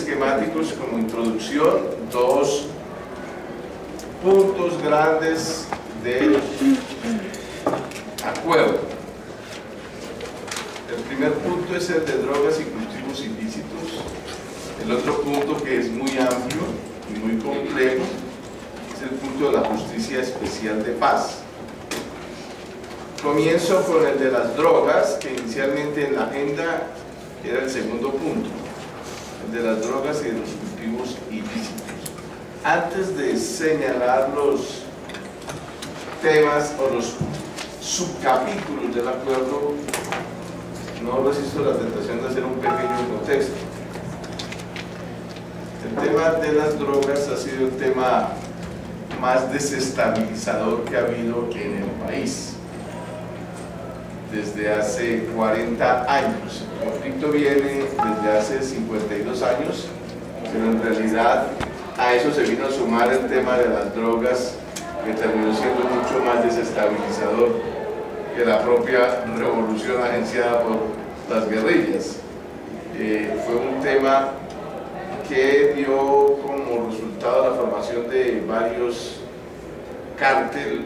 esquemáticos como introducción, dos puntos grandes del acuerdo. El primer punto es el de drogas y cultivos ilícitos. El otro punto, que es muy amplio y muy complejo, es el punto de la justicia especial de paz. Comienzo con el de las drogas, que inicialmente en la agenda era el segundo punto, el de las drogas y de los cultivos ilícitos. Antes de señalar los temas o los subcapítulos del acuerdo, no resisto la tentación de hacer un pequeño contexto. El tema de las drogas ha sido el tema más desestabilizador que ha habido en el país desde hace 40 años. El conflicto viene desde hace 52 años, pero en realidad a eso se vino a sumar el tema de las drogas, que terminó siendo mucho más desestabilizador que la propia revolución agenciada por las guerrillas. Fue un tema que dio como resultado la formación de varios cárteles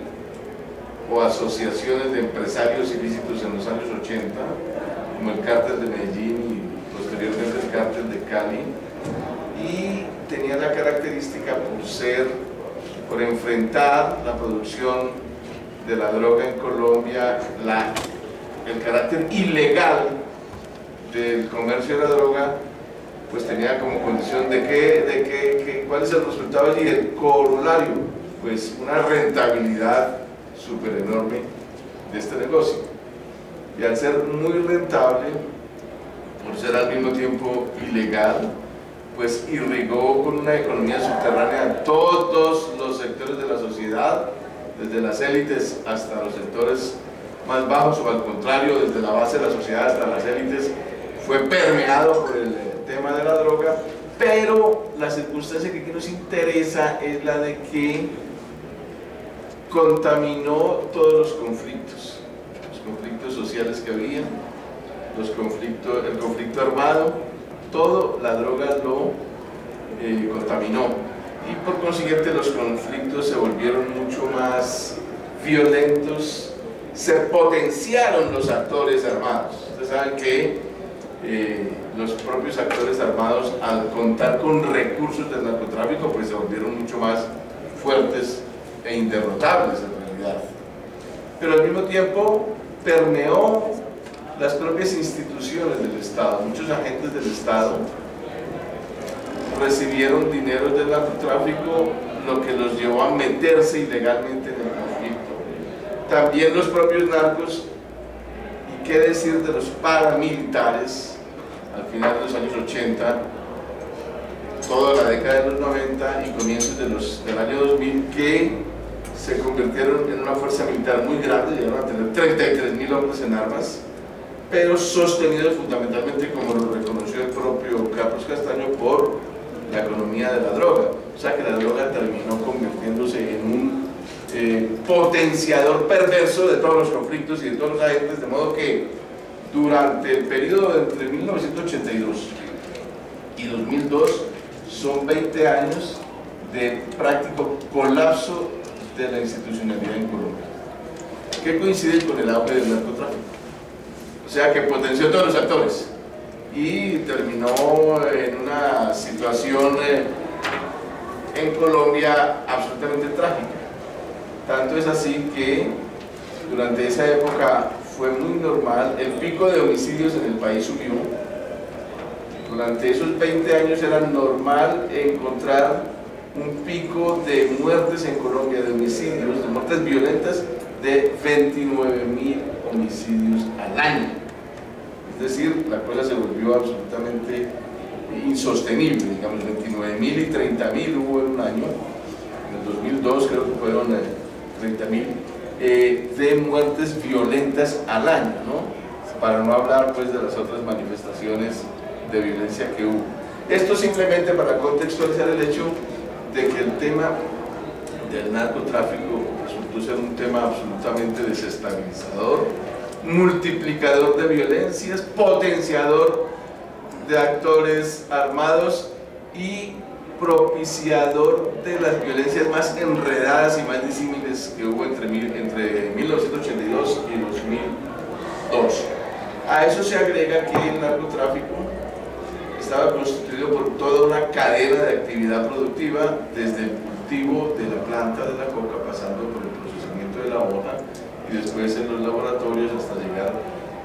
o asociaciones de empresarios ilícitos en los años 80, como el cártel de Medellín y posteriormente el cártel de Cali, y tenía la característica por enfrentar la producción de la droga en Colombia, el carácter ilegal del comercio de la droga, pues tenía como condición ¿cuál es el resultado allí? El corolario, pues una rentabilidad súper enorme de este negocio. Y al ser muy rentable, por ser al mismo tiempo ilegal, pues irrigó con una economía subterránea a todos los sectores de la sociedad, desde las élites hasta los sectores más bajos, o al contrario, desde la base de la sociedad hasta las élites. Fue permeado por el tema de la droga, pero la circunstancia que aquí nos interesa es la de que contaminó todos los conflictos sociales que había, el conflicto armado, todo la droga lo contaminó, y por consiguiente los conflictos se volvieron mucho más violentos, se potenciaron los actores armados. Ustedes saben que los propios actores armados, al contar con recursos del narcotráfico, pues se volvieron mucho más fuertes e inderrotables en realidad. Pero al mismo tiempo permeó las propias instituciones del Estado. Muchos agentes del Estado recibieron dinero del narcotráfico, lo que los llevó a meterse ilegalmente en el conflicto. También los propios narcos, y qué decir de los paramilitares, al final de los años 80, toda la década de los 90 y comienzos del año 2000, que se convirtieron en una fuerza militar muy grande, llegaron a tener 33.000 hombres en armas, pero sostenidos fundamentalmente, como lo reconoció el propio Carlos Castaño, por la economía de la droga. O sea que la droga terminó convirtiéndose en un potenciador perverso de todos los conflictos y de todos los agentes, de modo que durante el periodo entre 1982 y 2002 son 20 años de práctico colapso de la institucionalidad en Colombia, que coincide con el auge del narcotráfico. O sea que potenció a todos los actores y terminó en una situación en Colombia absolutamente trágica. Tanto es así que durante esa época fue muy normal, el pico de homicidios en el país subió. Durante esos 20 años era normal encontrar un pico de muertes en Colombia, de homicidios, de muertes violentas, de 29.000 homicidios al año. Es decir, la cosa se volvió absolutamente insostenible, digamos, 29.000 y 30.000 hubo en un año. En el 2002 creo que fueron 30.000 de muertes violentas al año, ¿no? Para no hablar pues de las otras manifestaciones de violencia que hubo. Esto simplemente para contextualizar el hecho de que el tema del narcotráfico resultó ser un tema absolutamente desestabilizador, multiplicador de violencias, potenciador de actores armados y propiciador de las violencias más enredadas y más disímiles que hubo entre 1982 y 2002. A eso se agrega que el narcotráfico estaba constituido por toda una cadena de actividad productiva, desde el cultivo de la planta de la coca, pasando por el procesamiento de la hoja y después en los laboratorios hasta llegar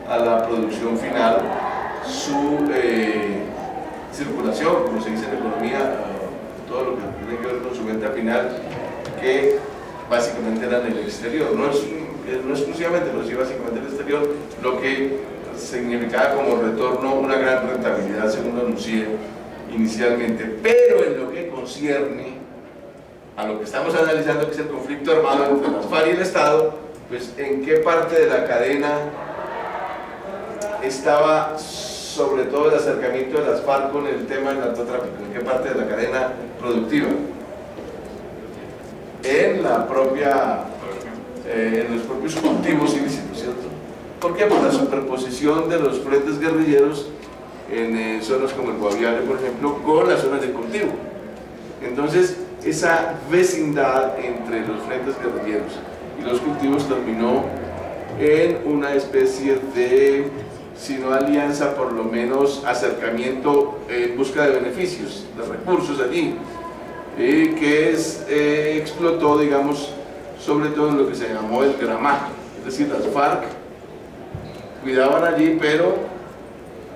a la producción final, su circulación, como se dice en economía, todo lo que tiene que ver con su venta final, que básicamente era en el exterior, no exclusivamente, pero sí básicamente en el exterior, lo que significaba como retorno una gran rentabilidad, según lo anuncié inicialmente. Pero en lo que concierne a lo que estamos analizando, que es el conflicto armado entre las FARC y el Estado, pues en qué parte de la cadena estaba sobre todo el acercamiento de las FARC con el tema del narcotráfico, en qué parte de la cadena productiva, en la propia, en los propios cultivos ilícitos, ¿cierto? ¿Por qué? Por la superposición de los frentes guerrilleros en zonas como el Guaviare, por ejemplo, con las zonas de cultivo. Entonces, esa vecindad entre los frentes guerrilleros y los cultivos terminó en una especie de, si no alianza, por lo menos acercamiento en busca de beneficios, de recursos allí, que explotó, digamos, sobre todo en lo que se llamó el gramaje, es decir, las FARC cuidaban allí, pero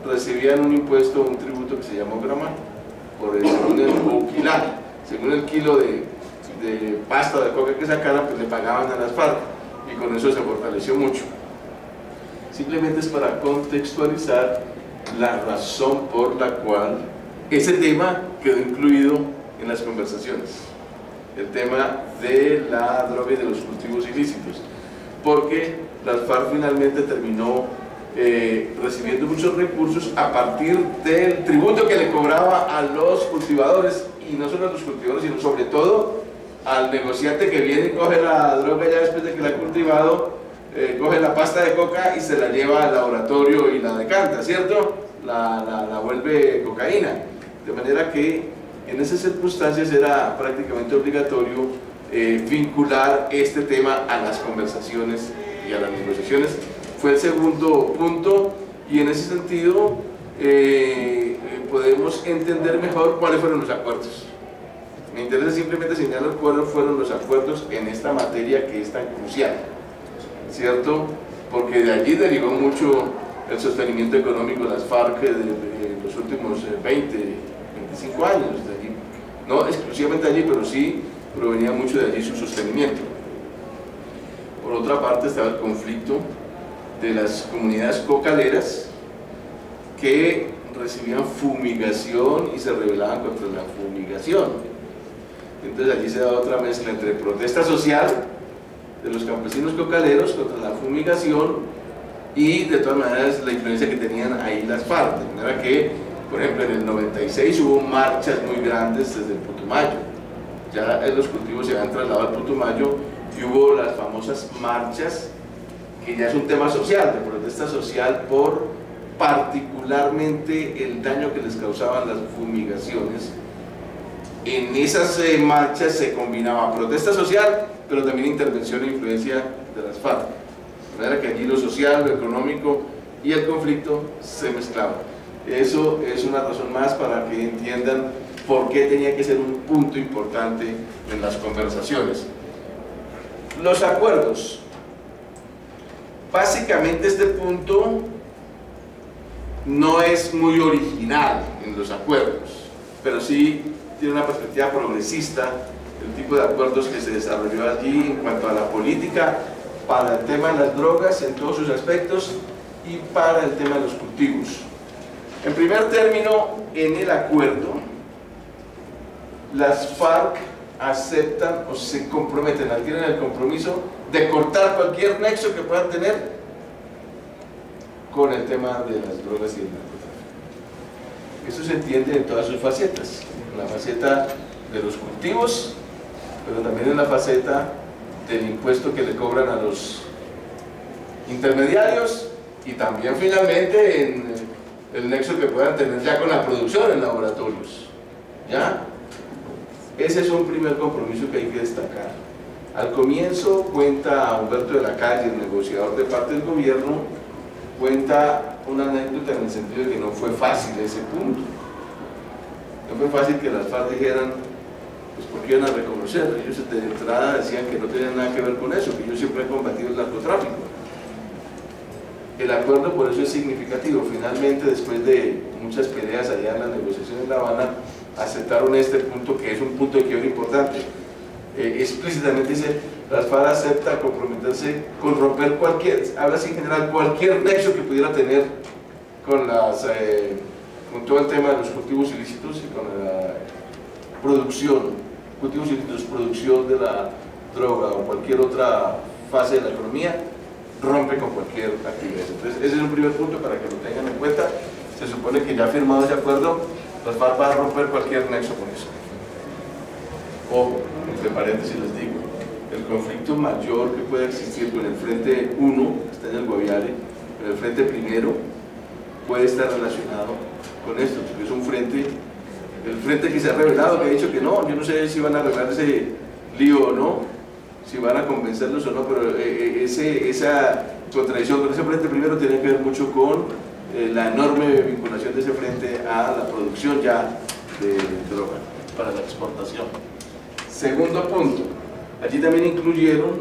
recibían un impuesto, un tributo que se llamó gramaje, según el kilo de pasta de coca que sacaran, pues le pagaban a las FARC, y con eso se fortaleció mucho. Simplemente es para contextualizar la razón por la cual ese tema quedó incluido en las conversaciones, el tema de la droga y de los cultivos ilícitos, porque las FARC finalmente terminó recibiendo muchos recursos a partir del tributo que le cobraba a los cultivadores, y no solo a los cultivadores, sino sobre todo al negociante que viene y coge la droga ya después de que la ha cultivado, coge la pasta de coca y se la lleva al laboratorio y la decanta, ¿cierto? La vuelve cocaína. De manera que en esas circunstancias era prácticamente obligatorio vincular este tema a las conversaciones y a las negociaciones. Fue el segundo punto, y en ese sentido podemos entender mejor cuáles fueron los acuerdos. Me interesa simplemente señalar cuáles fueron los acuerdos en esta materia que es tan crucial, ¿cierto? Porque de allí derivó mucho el sostenimiento económico de las FARC de los últimos 20, 25 años, de allí. No exclusivamente allí, pero sí provenía mucho de allí su sostenimiento. Por otra parte estaba el conflicto de las comunidades cocaleras, que recibían fumigación y se rebelaban contra la fumigación. Entonces allí se da otra mezcla entre protesta social de los campesinos cocaleros contra la fumigación y de todas maneras la influencia que tenían ahí las FARC, de manera que, por ejemplo, en el 96 hubo marchas muy grandes desde el Putumayo. Ya los cultivos se habían trasladado al Putumayo y hubo las famosas marchas, que ya es un tema social, de protesta social por particularmente el daño que les causaban las fumigaciones. En esas marchas se combinaba protesta social, pero también intervención e influencia de las FARC. De manera que allí lo social, lo económico y el conflicto se mezclaban. Eso es una razón más para que entiendan por qué tenía que ser un punto importante en las conversaciones. Los acuerdos. Básicamente este punto no es muy original en los acuerdos, pero sí tiene una perspectiva progresista, el tipo de acuerdos que se desarrolló allí en cuanto a la política para el tema de las drogas en todos sus aspectos y para el tema de los cultivos. En primer término, en el acuerdo, las FARC aceptan o se comprometen, adquieren el compromiso de cortar cualquier nexo que puedan tener con el tema de las drogas y el narcotráfico. Eso se entiende en todas sus facetas, en la faceta de los cultivos, pero también en la faceta del impuesto que le cobran a los intermediarios, y también finalmente en el nexo que puedan tener ya con la producción en laboratorios. ¿Ya? Ese es un primer compromiso que hay que destacar. Al comienzo cuenta Humberto de la Calle, el negociador de parte del gobierno, cuenta una anécdota en el sentido de que no fue fácil ese punto. No fue fácil que las FARC dijeran, pues porque iban a reconocer. Ellos de entrada decían que no tenían nada que ver con eso, que ellos siempre han combatido el narcotráfico. El acuerdo por eso es significativo. Finalmente, después de muchas peleas allá en las negociaciones en La Habana, aceptaron este punto, que es un punto de quiebre importante. Explícitamente dice, las FARC acepta comprometerse con romper cualquier, habla así en general, cualquier nexo que pudiera tener con con todo el tema de los cultivos ilícitos y con la producción, cultivos ilícitos, producción de la droga o cualquier otra fase de la economía, rompe con cualquier actividad. Entonces ese es un primer punto para que lo tengan en cuenta. Se supone que ya firmado ese acuerdo, las FARC van a romper cualquier nexo con eso. Ojo, entre paréntesis les digo, el conflicto mayor que puede existir con el Frente 1, que está en el Guaviare, con el Frente Primero, puede estar relacionado con esto, porque es un frente, el frente que se ha revelado, que ha dicho que no, yo no sé si van a arreglar ese lío o no, si van a convencerlos o no, pero esa contradicción con ese Frente Primero tiene que ver mucho con la enorme vinculación de ese frente a la producción ya de droga para la exportación. Segundo punto, allí también incluyeron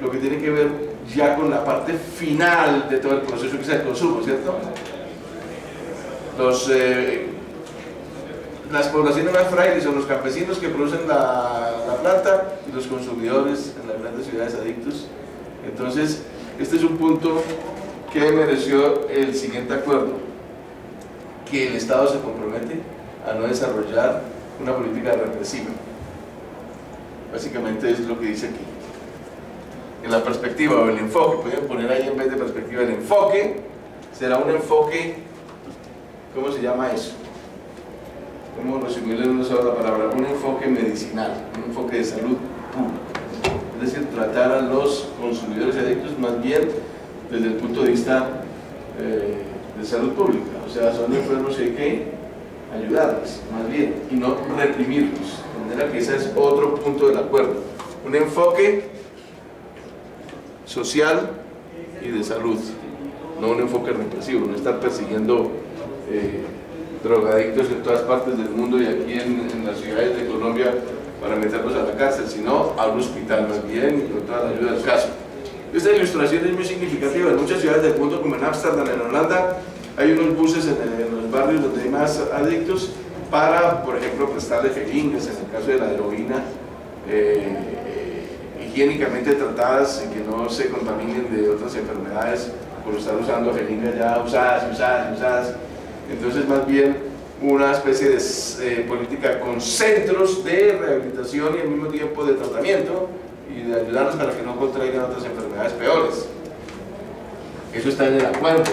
lo que tiene que ver ya con la parte final de todo el proceso que es el consumo, ¿cierto? Las poblaciones más frágiles son los campesinos que producen la planta y los consumidores en las grandes ciudades adictos. Entonces, este es un punto que mereció el siguiente acuerdo, que el Estado se compromete a no desarrollar una política represiva. Básicamente es lo que dice aquí. En la perspectiva o el enfoque, pueden poner ahí en vez de perspectiva el enfoque, será un enfoque, ¿cómo se llama eso? ¿Cómo resumirlo en una sola palabra? Un enfoque medicinal, un enfoque de salud pública. Es decir, tratar a los consumidores adictos más bien desde el punto de vista de salud pública. O sea, son enfermos y hay que ayudarles, más bien, y no reprimirlos. De manera que ese es otro punto del acuerdo. Un enfoque social y de salud, no un enfoque represivo, no estar persiguiendo drogadictos en todas partes del mundo y aquí en las ciudades de Colombia para meterlos a la cárcel, sino a un hospital más bien y con toda la ayuda del caso. Esta ilustración es muy significativa. En muchas ciudades del mundo, como en Ámsterdam, en Holanda, hay unos buses en los barrios donde hay más adictos para, por ejemplo, prestarle jeringas en el caso de la heroína, higiénicamente tratadas y que no se contaminen de otras enfermedades por estar usando jeringas ya usadas. Entonces, más bien una especie de política con centros de rehabilitación y al mismo tiempo de tratamiento y de ayudarlos para que no contraigan otras enfermedades peores. Eso está en el acuerdo.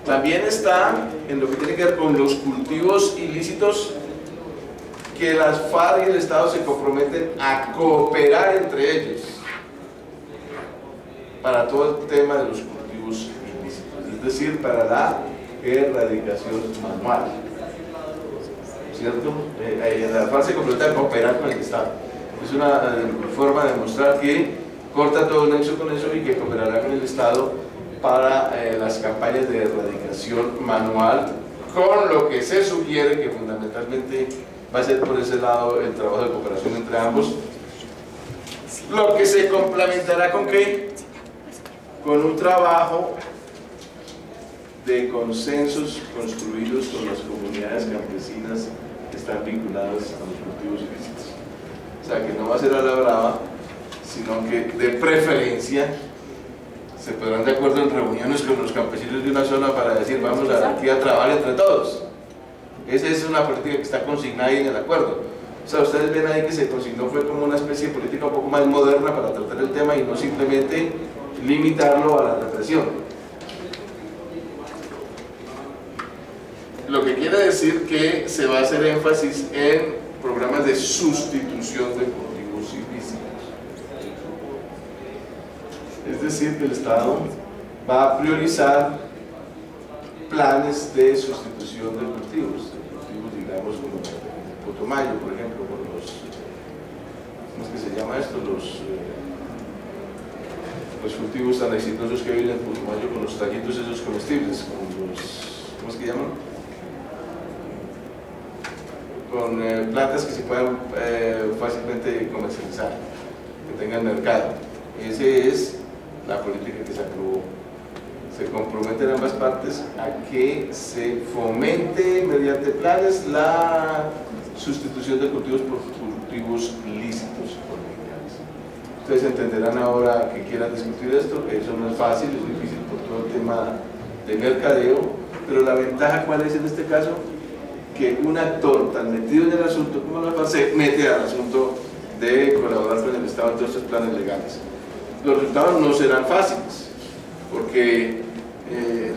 También está en lo que tiene que ver con los cultivos ilícitos, que las FARC y el Estado se comprometen a cooperar entre ellos para todo el tema de los cultivos ilícitos, es decir, para la erradicación manual, ¿cierto? La FARC se compromete a cooperar con el Estado. Es una forma de mostrar que corta todo nexo con eso y que cooperará con el Estado para las campañas de erradicación manual, con lo que se sugiere que fundamentalmente va a ser por ese lado el trabajo de cooperación entre ambos, lo que se complementará con ¿qué? Con un trabajo de consensos construidos con las comunidades campesinas que están vinculadas a los cultivos ilícitos. O sea, que no va a ser a la brava, sino que de preferencia se podrán de acuerdo en reuniones con los campesinos de una zona para decir vamos aquí a trabajar entre todos. Esa es una política que está consignada ahí en el acuerdo. O sea, ustedes ven ahí que se consignó fue como una especie de política un poco más moderna para tratar el tema y no simplemente limitarlo a la represión. Lo que quiere decir que se va a hacer énfasis en programas de sustitución de cultivos ilícitos. Es decir, que el Estado va a priorizar planes de sustitución de cultivos, digamos como Putumayo, por ejemplo, con los, ¿cómo es que se llama esto? Los cultivos tan exitosos que hay en Putumayo, con los tallitos esos comestibles, con los, ¿cómo es que llaman? Con plantas que se puedan fácilmente comercializar, que tengan mercado. Esa es la política que se aprobó. Se comprometen ambas partes a que se fomente mediante planes la sustitución de cultivos por cultivos lícitos por legales. Ustedes entenderán ahora que quieran discutir esto, que eso no es fácil, es difícil por todo el tema de mercadeo, pero la ventaja ¿cuál es en este caso? Que un actor tan metido en el asunto como la FARC se mete al asunto de colaborar con el Estado en todos estos planes legales. Los resultados no serán fáciles, porque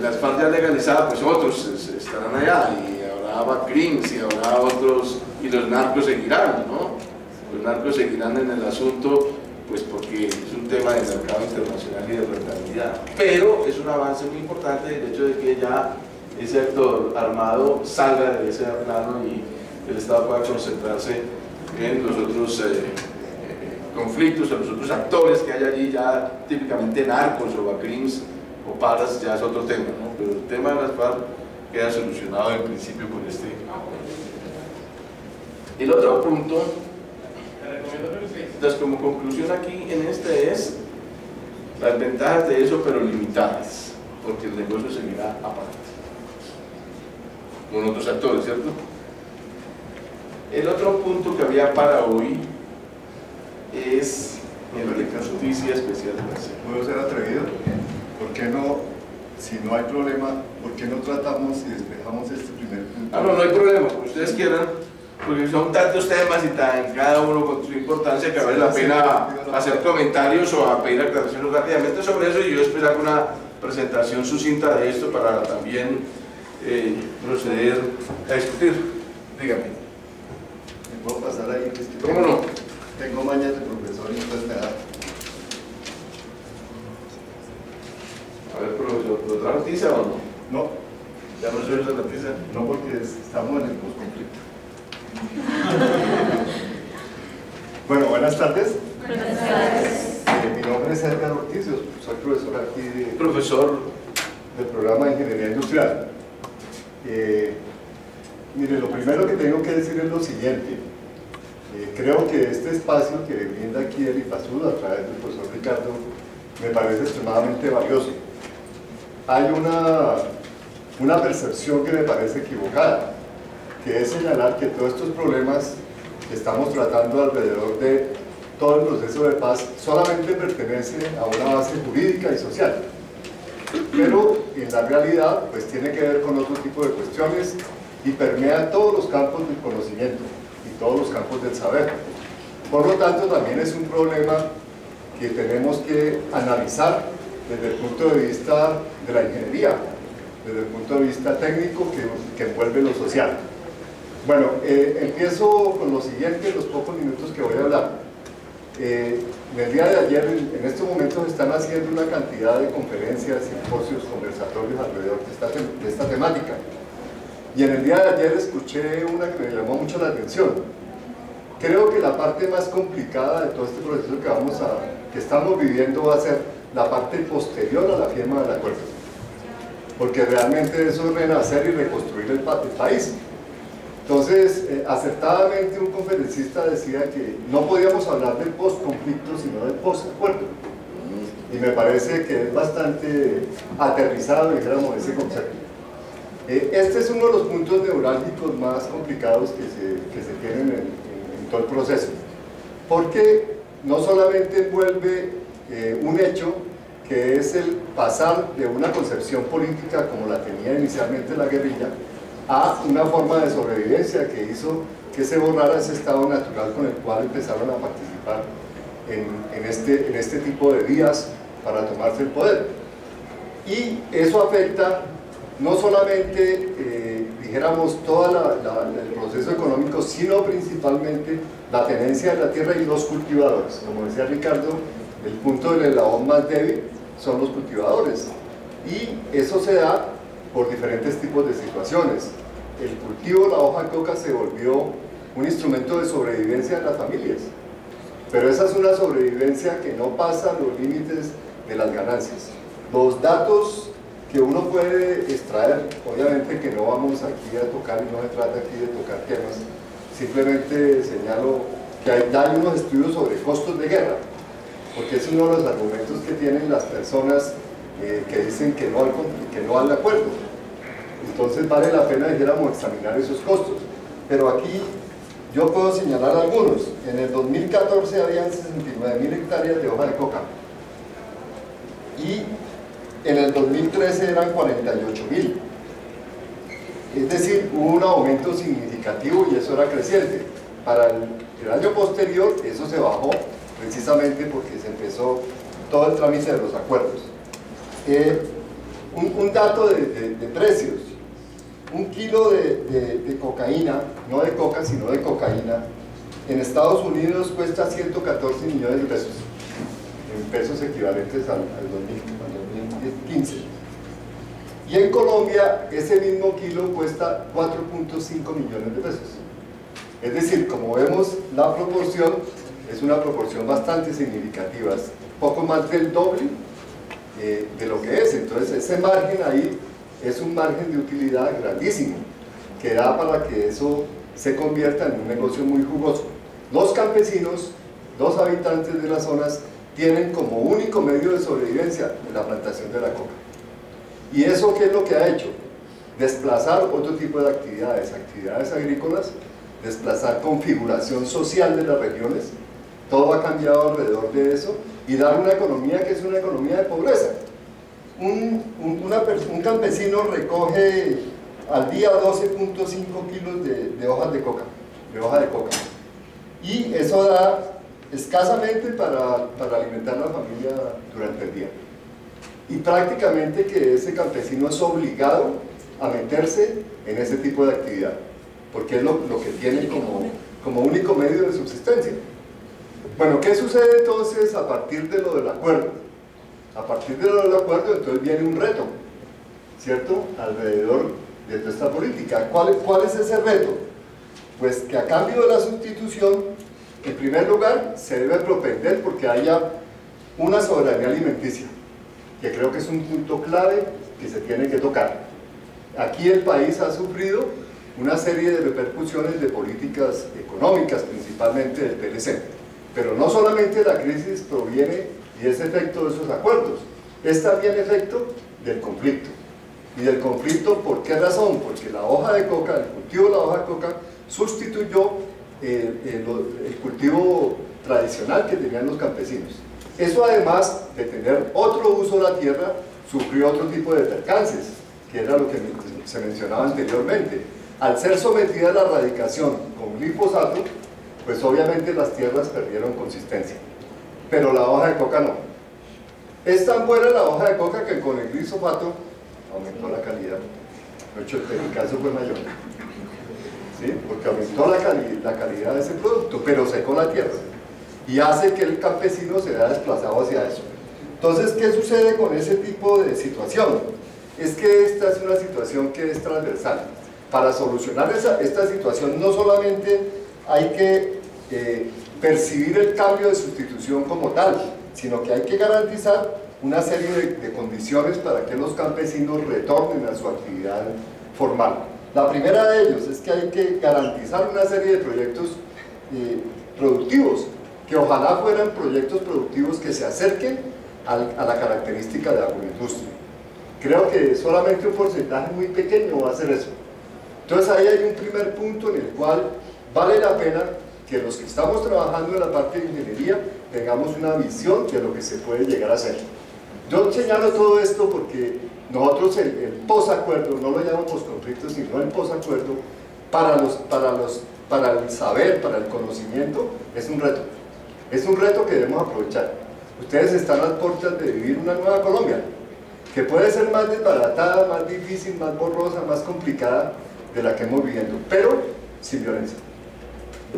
las FARC ya legalizadas, pues otros estarán allá, y habrá BACRIMS, y habrá otros, y los narcos seguirán, ¿no? Los narcos seguirán en el asunto, pues porque es un tema de mercado internacional y de rentabilidad. Pero es un avance muy importante el hecho de que ya ese actor armado salga de ese plano y el Estado pueda concentrarse en los otros conflictos, en los otros actores que hay allí, ya típicamente narcos o BACRIMS o paras, ya es otro tema, ¿no? Pero el tema de las FARC queda solucionado en principio con este. El otro punto, entonces como conclusión aquí en este es las ventajas de eso, pero limitadas, porque el negocio seguirá aparte con otros actores, ¿cierto? El otro punto que había para hoy es el de justicia especial. ¿Puedo ser atrevido? ¿Por qué no, si no hay problema, por qué no tratamos y despejamos este primer punto? No hay problema, como ustedes quieran, porque son tantos temas y tan, cada uno con su importancia, que vale la pena hacer comentarios o a pedir aclaraciones rápidamente sobre eso, y yo después hago una presentación sucinta de esto para también proceder a discutir. Dígame. ¿Me puedo pasar ahí? ¿Cómo no? Tengo mañas de profesor y entonces me da. A ver, profesor, ¿lo trajo tiza o no? No. ¿Ya no soy de la tiza? No, porque estamos en el posconflicto. Bueno, buenas tardes. Buenas tardes. Mi nombre es Edgar Ortiz, soy profesor aquí Profesor del programa de Ingeniería Industrial. Mire, lo primero que tengo que decir es lo siguiente. Creo que este espacio que brinda aquí el IPASUD a través del profesor Ricardo me parece extremadamente valioso. Hay una percepción que me parece equivocada, que es señalar que todos estos problemas que estamos tratando alrededor de todo el proceso de paz solamente pertenece a una base jurídica y social, pero en la realidad pues tiene que ver con otro tipo de cuestiones y permea todos los campos del conocimiento y todos los campos del saber. Por lo tanto, también es un problema que tenemos que analizar desde el punto de vista de la ingeniería, desde el punto de vista técnico que envuelve lo social. Bueno, empiezo con lo siguiente, los pocos minutos que voy a hablar. En el día de ayer, en estos momentos, están haciendo una cantidad de conferencias, simposios, conversatorios alrededor de esta temática. Y en el día de ayer escuché una que me llamó mucho la atención. Creo que la parte más complicada de todo este proceso que estamos viviendo va a ser la parte posterior a la firma del acuerdo. Porque realmente eso es renacer y reconstruir el país. Entonces, acertadamente un conferencista decía que no podíamos hablar del post-conflicto, sino del post-acuerdo. Y me parece que es bastante aterrizado, dijéramos, ese concepto. Este es uno de los puntos neurálgicos más complicados que se tienen en todo el proceso, porque no solamente envuelve un hecho que es el pasar de una concepción política como la tenía inicialmente la guerrilla a una forma de sobrevivencia que hizo que se borrara ese estado natural con el cual empezaron a participar en este tipo de vías para tomarse el poder. Y eso afecta no solamente, dijéramos, todo el proceso económico, sino principalmente la tenencia de la tierra y los cultivadores. Como decía Ricardo, el punto del eslabón más débil son los cultivadores. Y eso se da por diferentes tipos de situaciones. El cultivo de la hoja de coca se volvió un instrumento de sobrevivencia en las familias, pero esa es una sobrevivencia que no pasa los límites de las ganancias. Los datos que uno puede extraer, obviamente que no vamos aquí a tocar, y no se trata aquí de tocar temas, simplemente señalo que ya hay unos estudios sobre costos de guerra, porque es uno de los argumentos que tienen las personas que dicen que no al acuerdo. Entonces vale la pena, dijéramos, examinar esos costos. Pero aquí yo puedo señalar algunos. En el 2014 habían 69.000 hectáreas de hoja de coca y en el 2013 eran 48.000. Es decir, hubo un aumento significativo y eso era creciente. Para el año posterior eso se bajó precisamente porque se empezó todo el trámite de los acuerdos. Un dato de precios: un kilo de cocaína, no de coca sino de cocaína, en Estados Unidos cuesta 114 millones de pesos, en pesos equivalentes al 2015, y en Colombia ese mismo kilo cuesta 4.5 millones de pesos. Es decir, como vemos, la proporción es una proporción bastante significativa, es poco más del doble de lo que es. Entonces ese margen ahí es un margen de utilidad grandísimo que da para que eso se convierta en un negocio muy jugoso. Los campesinos, los habitantes de las zonas, tienen como único medio de sobrevivencia la plantación de la coca. ¿Y eso qué es lo que ha hecho? Desplazar otro tipo de actividades, actividades agrícolas, desplazar configuración social de las regiones. Todo ha cambiado alrededor de eso y dar una economía que es una economía de pobreza. Un campesino recoge al día 12.5 kilos de hojas de coca, y eso da escasamente para alimentar a la familia durante el día, y prácticamente que ese campesino es obligado a meterse en ese tipo de actividad porque es lo que tiene como único medio de subsistencia. Bueno, ¿qué sucede entonces a partir de lo del acuerdo? A partir de lo del acuerdo entonces viene un reto, ¿cierto?, alrededor de toda esta política. ¿Cuál es ese reto? Pues que a cambio de la sustitución, en primer lugar, se debe propender porque haya una soberanía alimenticia, que creo que es un punto clave que se tiene que tocar. Aquí el país ha sufrido una serie de repercusiones de políticas económicas, principalmente del PLC, pero no solamente la crisis proviene y es efecto de esos acuerdos, es también efecto del conflicto. Y del conflicto, ¿por qué razón? Porque la hoja de coca, el cultivo de la hoja de coca sustituyó el cultivo tradicional que tenían los campesinos. Eso, además de tener otro uso de la tierra, sufrió otro tipo de percances, que era lo que se mencionaba anteriormente. Al ser sometida a la erradicación con glifosato, pues obviamente las tierras perdieron consistencia, pero la hoja de coca no. Es tan buena la hoja de coca que con el glifosato aumentó la calidad. De hecho, el caso fue mayor, ¿sí? Porque aumentó la calidad de ese producto, pero secó la tierra y hace que el campesino se vea desplazado hacia eso. Entonces, ¿qué sucede con ese tipo de situación? Es que esta es una situación que es transversal. Para solucionar esta situación no solamente hay que percibir el cambio de sustitución como tal, sino que hay que garantizar una serie de condiciones para que los campesinos retornen a su actividad formal. La primera de ellos es que hay que garantizar una serie de proyectos productivos, que ojalá fueran proyectos productivos que se acerquen a la característica de la agroindustria. Creo que solamente un porcentaje muy pequeño va a hacer eso. Entonces ahí hay un primer punto en el cual vale la pena que los que estamos trabajando en la parte de ingeniería tengamos una visión de lo que se puede llegar a hacer. Yo señalo todo esto porque nosotros el posacuerdo, no lo llamamos posconflicto, sino el posacuerdo, para el saber, para el conocimiento, es un reto. Es un reto que debemos aprovechar. Ustedes están a las puertas de vivir una nueva Colombia, que puede ser más desbaratada, más difícil, más borrosa, más complicada de la que hemos viviendo, pero sin violencia,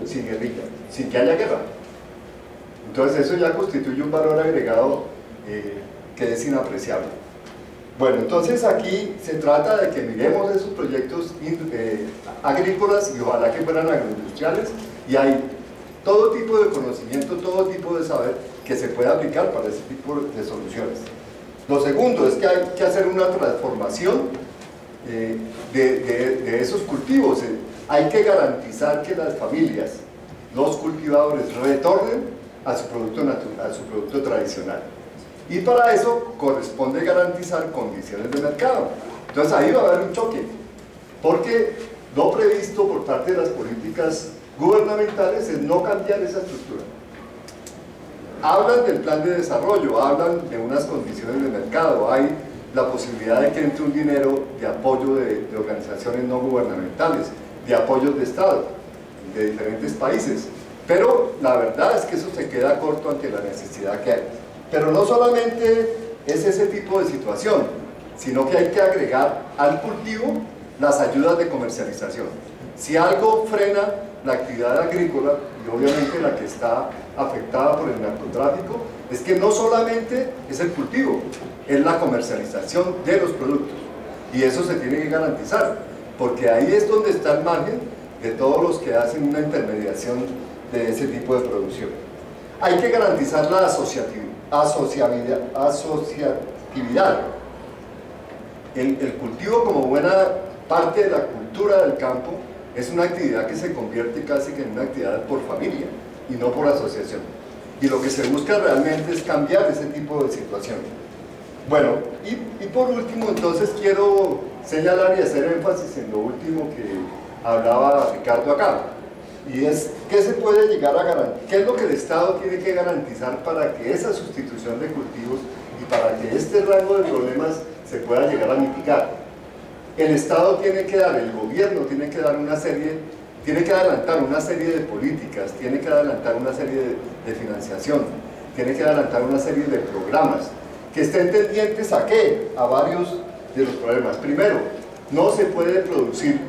sin guerrilla, sin que haya guerra. Entonces eso ya constituye un valor agregado que es inapreciable. Bueno, entonces aquí se trata de que miremos esos proyectos agrícolas y ojalá que fueran agroindustriales, y hay todo tipo de conocimiento, todo tipo de saber que se puede aplicar para ese tipo de soluciones. Lo segundo es que hay que hacer una transformación de esos cultivos. Hay que garantizar que las familias, los cultivadores, retornen a su producto tradicional. Y para eso corresponde garantizar condiciones de mercado. Entonces ahí va a haber un choque, porque lo previsto por parte de las políticas gubernamentales es no cambiar esa estructura. Hablan del plan de desarrollo, hablan de unas condiciones de mercado, hay la posibilidad de que entre un dinero de apoyo de organizaciones no gubernamentales, de apoyos de Estado, de diferentes países, pero la verdad es que eso se queda corto ante la necesidad que hay. Pero no solamente es ese tipo de situación, sino que hay que agregar al cultivo las ayudas de comercialización. Si algo frena la actividad agrícola, y obviamente la que está afectada por el narcotráfico, es que no solamente es el cultivo, es la comercialización de los productos. Y eso se tiene que garantizar, porque ahí es donde está el margen de todos los que hacen una intermediación de ese tipo de producción. Hay que garantizar la asociatividad. El cultivo, como buena parte de la cultura del campo, es una actividad que se convierte casi que en una actividad por familia y no por asociación. Y lo que se busca realmente es cambiar ese tipo de situación. Bueno, y por último, entonces quiero señalar y hacer énfasis en lo último que hablaba Ricardo acá. Y es qué se puede llegar a garantizar, qué es lo que el Estado tiene que garantizar para que esa sustitución de cultivos y para que este rango de problemas se pueda llegar a mitigar. El Estado tiene que dar, el gobierno tiene que dar una serie, tiene que adelantar una serie de políticas, tiene que adelantar una serie de financiación, tiene que adelantar una serie de programas que estén tendientes ¿a qué? A varios de los problemas. Primero, no se puede producir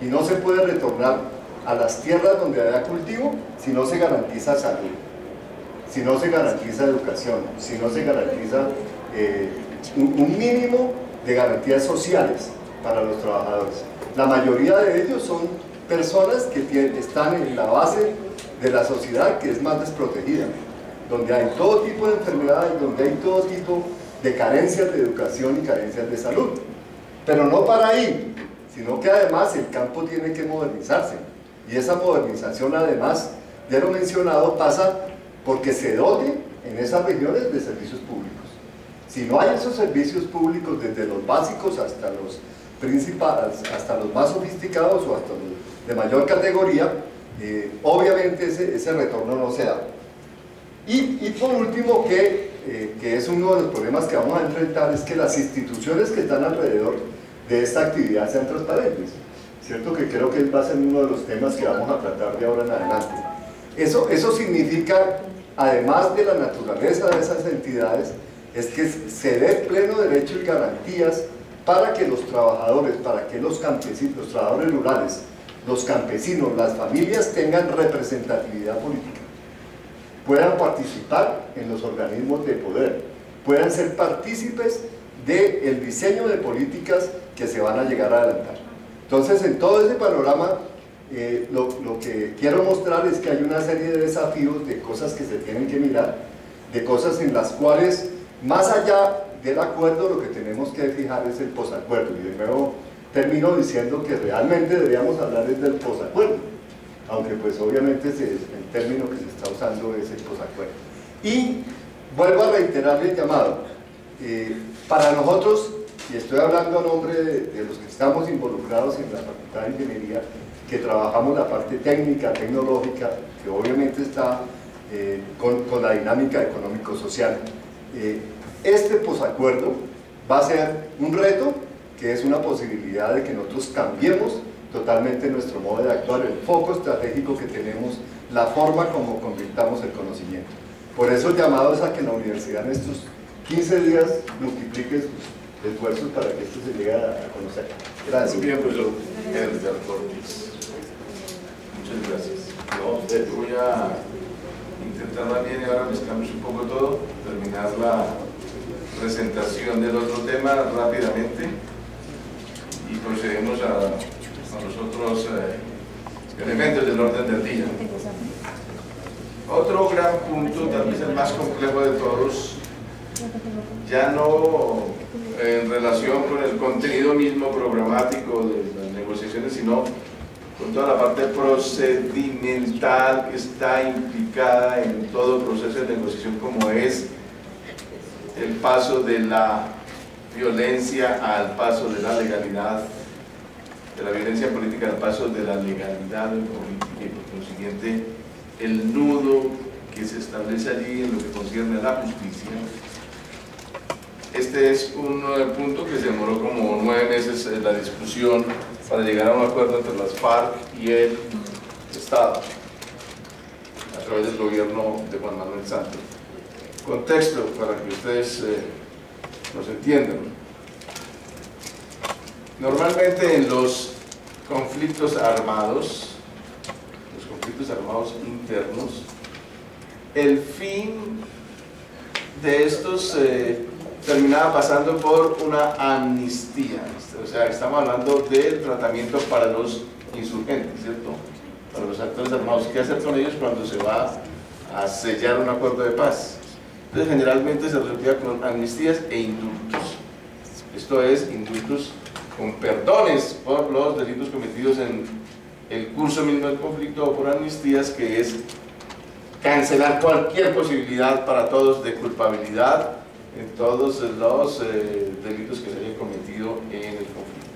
y no se puede retornar a las tierras donde haya cultivo si no se garantiza salud, si no se garantiza educación, si no se garantiza un mínimo de garantías sociales para los trabajadores. La mayoría de ellos son personas que están en la base de la sociedad que es más desprotegida, donde hay todo tipo de enfermedades, donde hay todo tipo de carencias de educación y carencias de salud. Pero no para ahí, sino que además el campo tiene que modernizarse. Y esa modernización, además de lo mencionado, pasa porque se dote en esas regiones de servicios públicos. Si no hay esos servicios públicos, desde los básicos hasta los principales, hasta los más sofisticados o hasta los de mayor categoría, obviamente ese retorno no se da. Y por último, que es uno de los problemas que vamos a enfrentar, es que las instituciones que están alrededor de esta actividad sean transparentes. ¿Cierto? Que creo que va a ser uno de los temas que vamos a tratar de ahora en adelante. Eso significa, además de la naturaleza de esas entidades, es que se dé pleno derecho y garantías para que los trabajadores, para que los campesinos, los trabajadores rurales, los campesinos, las familias tengan representatividad política, puedan participar en los organismos de poder, puedan ser partícipes del diseño de políticas que se van a llegar a adelantar. Entonces, en todo ese panorama, lo que quiero mostrar es que hay una serie de desafíos, de cosas que se tienen que mirar, de cosas en las cuales, más allá del acuerdo, lo que tenemos que fijar es el posacuerdo. Y de nuevo termino diciendo que realmente deberíamos hablar es del posacuerdo, aunque pues obviamente el término que se está usando es el posacuerdo. Y vuelvo a reiterar el llamado. Para nosotros, y estoy hablando a nombre de los que estamos involucrados en la Facultad de Ingeniería, que trabajamos la parte técnica, tecnológica, que obviamente está con la dinámica económico-social. Este posacuerdo va a ser un reto, que es una posibilidad de que nosotros cambiemos totalmente nuestro modo de actuar, el foco estratégico que tenemos, la forma como convirtamos el conocimiento. Por eso el llamado es a que la universidad en estos 15 días multiplique sus esfuerzos para que esto se llegue a conocer. Gracias. Muy bien, profesor Edgar Ortiz. Muchas gracias. No, voy a intentar también, y ahora mezclamos un poco todo, terminar la presentación del otro tema rápidamente y procedemos a los otros elementos del orden del día. Otro gran punto, tal vez el más complejo de todos, ya no en relación con el contenido mismo programático de las negociaciones, sino con toda la parte procedimental que está implicada en todo proceso de negociación, como es el paso de la violencia al paso de la legalidad, de la violencia política al paso de la legalidad política, y por consiguiente el nudo que se establece allí en lo que concierne a la justicia. Este es un punto que se demoró como 9 meses en la discusión para llegar a un acuerdo entre las FARC y el Estado a través del gobierno de Juan Manuel Santos. Contexto para que ustedes nos entiendan. Normalmente en los conflictos armados internos, el fin de estos terminaba pasando por una amnistía. O sea, estamos hablando del tratamiento para los insurgentes, ¿cierto? Para los actores armados. ¿Qué hacer con ellos cuando se va a sellar un acuerdo de paz? Entonces, generalmente se resolvía con amnistías e indultos. Esto es, indultos con perdones por los delitos cometidos en el curso mismo del conflicto, o por amnistías, que es cancelar cualquier posibilidad para todos de culpabilidad en todos los delitos que se hayan cometido en el conflicto.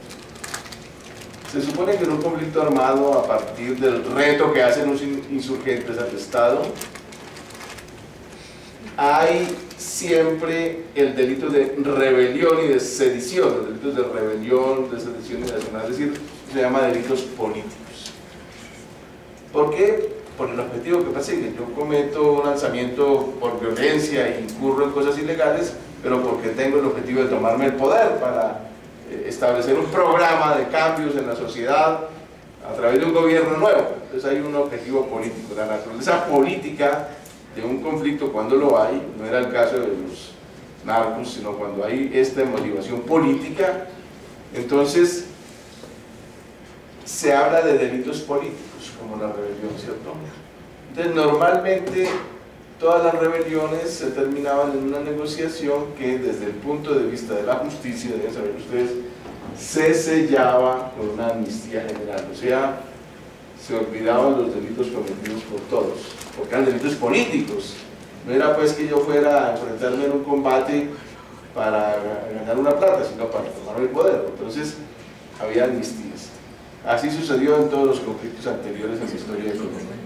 Se supone que en un conflicto armado, a partir del reto que hacen los insurgentes al Estado, hay siempre el delito de rebelión y de sedición. Los delitos de rebelión, de sedición y de asociación, es decir, se llama delitos políticos. ¿Por qué? Por el objetivo que persigue. Yo cometo un alzamiento por violencia e incurro en cosas ilegales, pero porque tengo el objetivo de tomarme el poder para establecer un programa de cambios en la sociedad a través de un gobierno nuevo. Entonces hay un objetivo político. La naturaleza política de un conflicto, cuando lo hay, no era el caso de los narcos, sino cuando hay esta motivación política, entonces se habla de delitos políticos, como la rebelión, ¿cierto? Entonces, normalmente todas las rebeliones se terminaban en una negociación que, desde el punto de vista de la justicia, deben saber ustedes, se sellaba con una amnistía general. O sea, se olvidaban los delitos cometidos por todos, porque eran delitos políticos. No era pues que yo fuera a enfrentarme en un combate para ganar una plata, sino para tomar el poder. Entonces, había amnistías. Así sucedió en todos los conflictos anteriores en la historia de Colombia.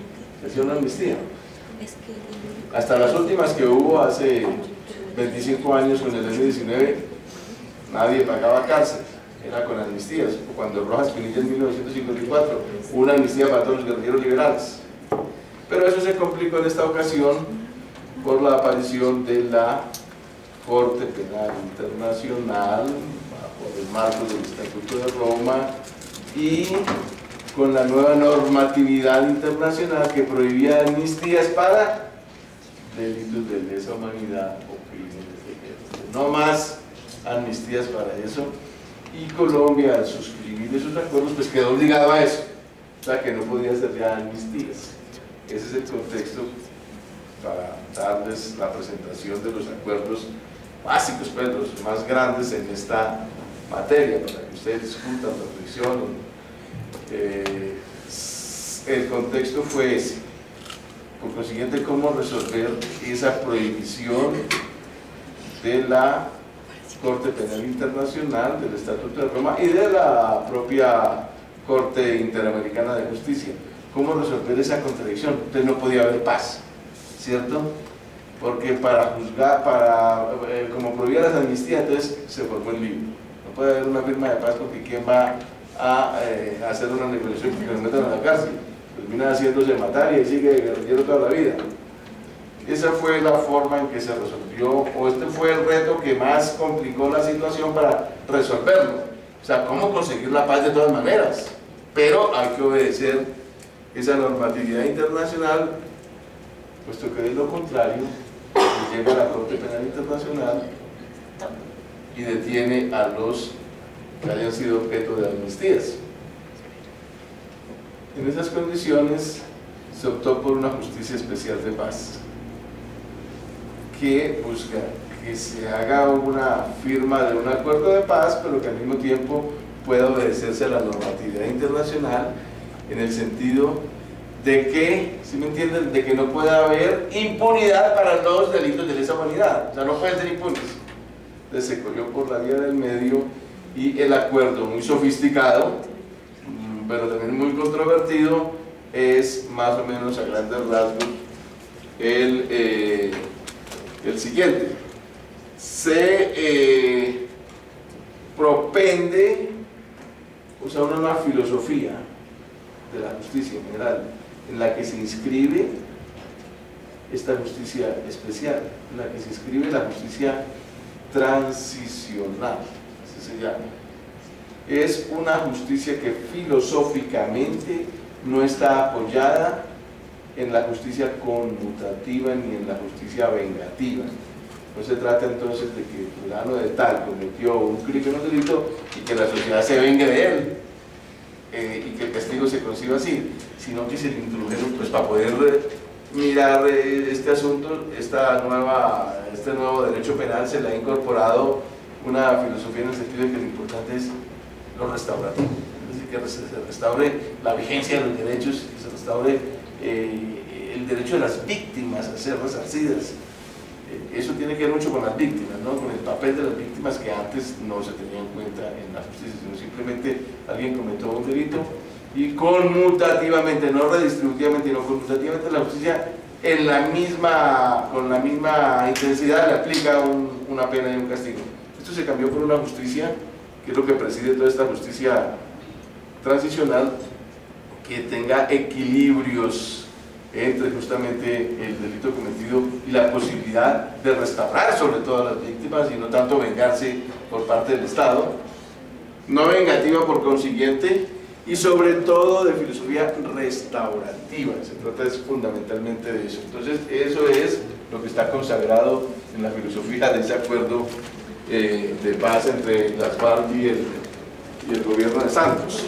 Se hacía una amnistía. Hasta las últimas que hubo hace 25 años con el M-19, nadie pagaba cárcel, era con amnistías. Cuando Rojas Pinilla en 1954 hubo una amnistía para todos los guerrilleros liberales. Pero eso se complicó en esta ocasión por la aparición de la Corte Penal Internacional, bajo el marco del Estatuto de Roma, y con la nueva normatividad internacional que prohibía amnistías para delitos de lesa humanidad o crímenes de guerra. No más amnistías para eso, y Colombia, al suscribir esos acuerdos, pues quedó obligado a eso, o sea que no podía hacer ya amnistías. Ese es el contexto para darles la presentación de los acuerdos básicos, pues los más grandes en esta materia, para que ustedes discutan, reflexionen. El contexto fue ese. Por consiguiente, cómo resolver esa prohibición de la Corte Penal Internacional, del Estatuto de Roma y de la propia Corte Interamericana de Justicia. ¿Cómo resolver esa contradicción? Entonces no podía haber paz, ¿cierto? Porque para juzgar, como prohibía las amnistías, entonces se formó el libro. No puede haber una firma de paz porque ¿quién va a hacer una negociación que nos metan a la cárcel? Termina haciéndose matar y ahí sigue guerrillero toda la vida. Esa fue la forma en que se resolvió, o este fue el reto que más complicó la situación para resolverlo. O sea, cómo conseguir la paz de todas maneras, pero hay que obedecer esa normatividad internacional, puesto que de lo contrario, llega a la Corte Penal Internacional y detiene a los que hayan sido objeto de amnistías. En esas condiciones se optó por una justicia especial de paz que busca que se haga una firma de un acuerdo de paz, pero que al mismo tiempo pueda obedecerse a la normatividad internacional, en el sentido de que, ¿sí me entienden?, de que no pueda haber impunidad para los delitos de lesa humanidad, o sea, no pueden ser impunes. Entonces se cogió por la vía del medio, y el acuerdo, muy sofisticado, pero también muy controvertido, es más o menos a grandes rasgos el siguiente. Se propende usar una nueva filosofía de la justicia en general, en la que se inscribe esta justicia especial, en la que se inscribe la justicia transicional, así se llama. Es una justicia que filosóficamente no está apoyada en la justicia conmutativa ni en la justicia vengativa. No se trata entonces de que el fulano de tal cometió un crimen o delito y que la sociedad se vengue de él, y que el castigo se conciba así, sino que se le introdujeron, pues, para poder mirar este asunto, este nuevo derecho penal, se le ha incorporado una filosofía en el sentido de que lo importante es lo restaurativo, es decir, que se restaure la vigencia de los derechos, que se restaure el derecho de las víctimas a ser resarcidas. Eso tiene que ver mucho con las víctimas, ¿no?, con el papel de las víctimas, que antes no se tenía en cuenta en la justicia, sino simplemente alguien cometió un delito y conmutativamente, no redistributivamente, sino conmutativamente, la justicia con la misma intensidad le aplica una pena y un castigo. Esto se cambió por una justicia, que es lo que preside toda esta justicia transicional, que tenga equilibrios entre justamente el delito cometido y la posibilidad de restaurar sobre todo a las víctimas, y no tanto vengarse por parte del Estado, no vengativa por consiguiente, y sobre todo de filosofía restaurativa. Se trata fundamentalmente de eso. Entonces eso es lo que está consagrado en la filosofía de ese acuerdo de paz entre las FARC y el gobierno de Santos,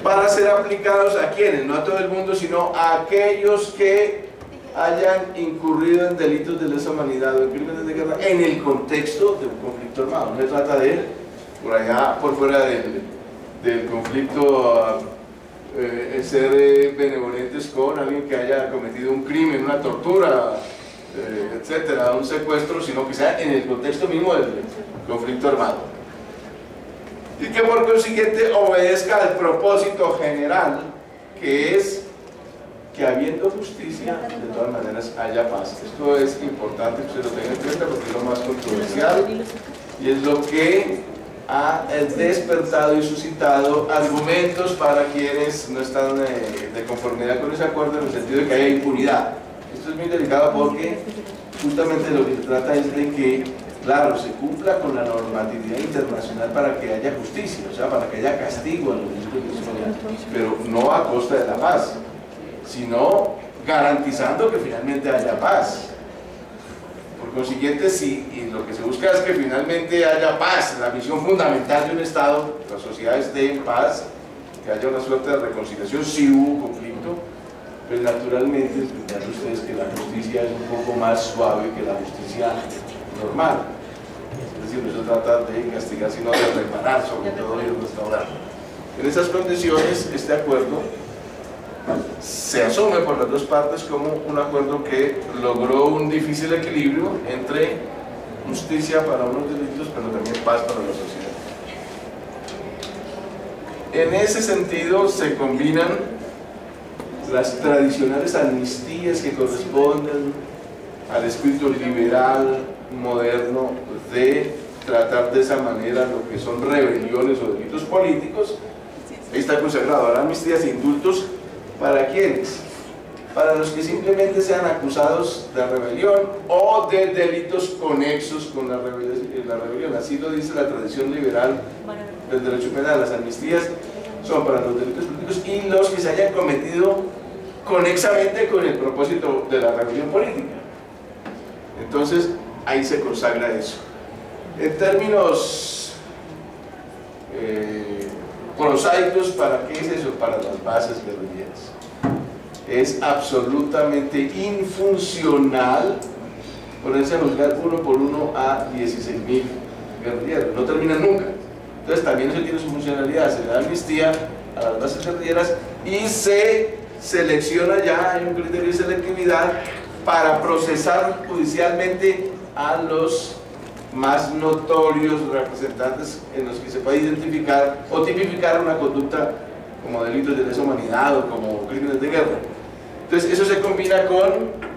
para ser aplicados a quienes, no a todo el mundo, sino a aquellos que hayan incurrido en delitos de lesa humanidad o en crímenes de guerra en el contexto de un conflicto armado. No se trata de, por allá, por fuera del conflicto, ser benevolentes con alguien que haya cometido un crimen, una tortura, etcétera, un secuestro, sino que sea en el contexto mismo del conflicto armado, y que por consiguiente obedezca al propósito general, que es que habiendo justicia, de todas maneras haya paz. Esto es importante que usted lo tenga en cuenta, porque es lo más controversial y es lo que ha despertado y suscitado argumentos para quienes no están de conformidad con ese acuerdo, en el sentido de que haya impunidad. Esto es muy delicado, porque justamente lo que se trata es de que, claro, se cumpla con la normatividad internacional para que haya justicia, o sea, para que haya castigo a los delitos de lesa humanidad, pero no a costa de la paz, sino garantizando que finalmente haya paz. Por consiguiente, sí, y lo que se busca es que finalmente haya paz. La misión fundamental de un Estado, que la sociedad esté en paz, que haya una suerte de reconciliación si hubo conflicto, pues naturalmente explicarle a ustedes que la justicia es un poco más suave que la justicia normal. Es decir, no se trata de castigar, sino de reparar, sobre todo, y de restaurar. En esas condiciones, este acuerdo se asume por las dos partes como un acuerdo que logró un difícil equilibrio entre justicia para unos delitos, pero también paz para la sociedad. En ese sentido se combinan las tradicionales amnistías que corresponden al espíritu liberal moderno de tratar de esa manera lo que son rebeliones o delitos políticos. Ahí está consagrado. Habrá amnistías e indultos. ¿Para quiénes? Para los que simplemente sean acusados de rebelión o de delitos conexos con la rebelión. Así lo dice la tradición liberal del derecho penal. Las amnistías son para los delitos políticos y los que se hayan cometido conexamente con el propósito de la rebelión política. Entonces, ahí se consagra eso. En términos prosaicos, ¿para qué es eso? Para las bases guerrilleras. Es absolutamente infuncional ponerse a juzgar uno por uno a 16.000 guerrilleros, no terminan nunca. Entonces también eso tiene su funcionalidad, se le da amnistía a las bases guerrilleras y se selecciona, ya hay un criterio de selectividad para procesar judicialmente a los más notorios representantes en los que se puede identificar o tipificar una conducta como delitos de lesa humanidad o como crímenes de guerra. Entonces eso se combina con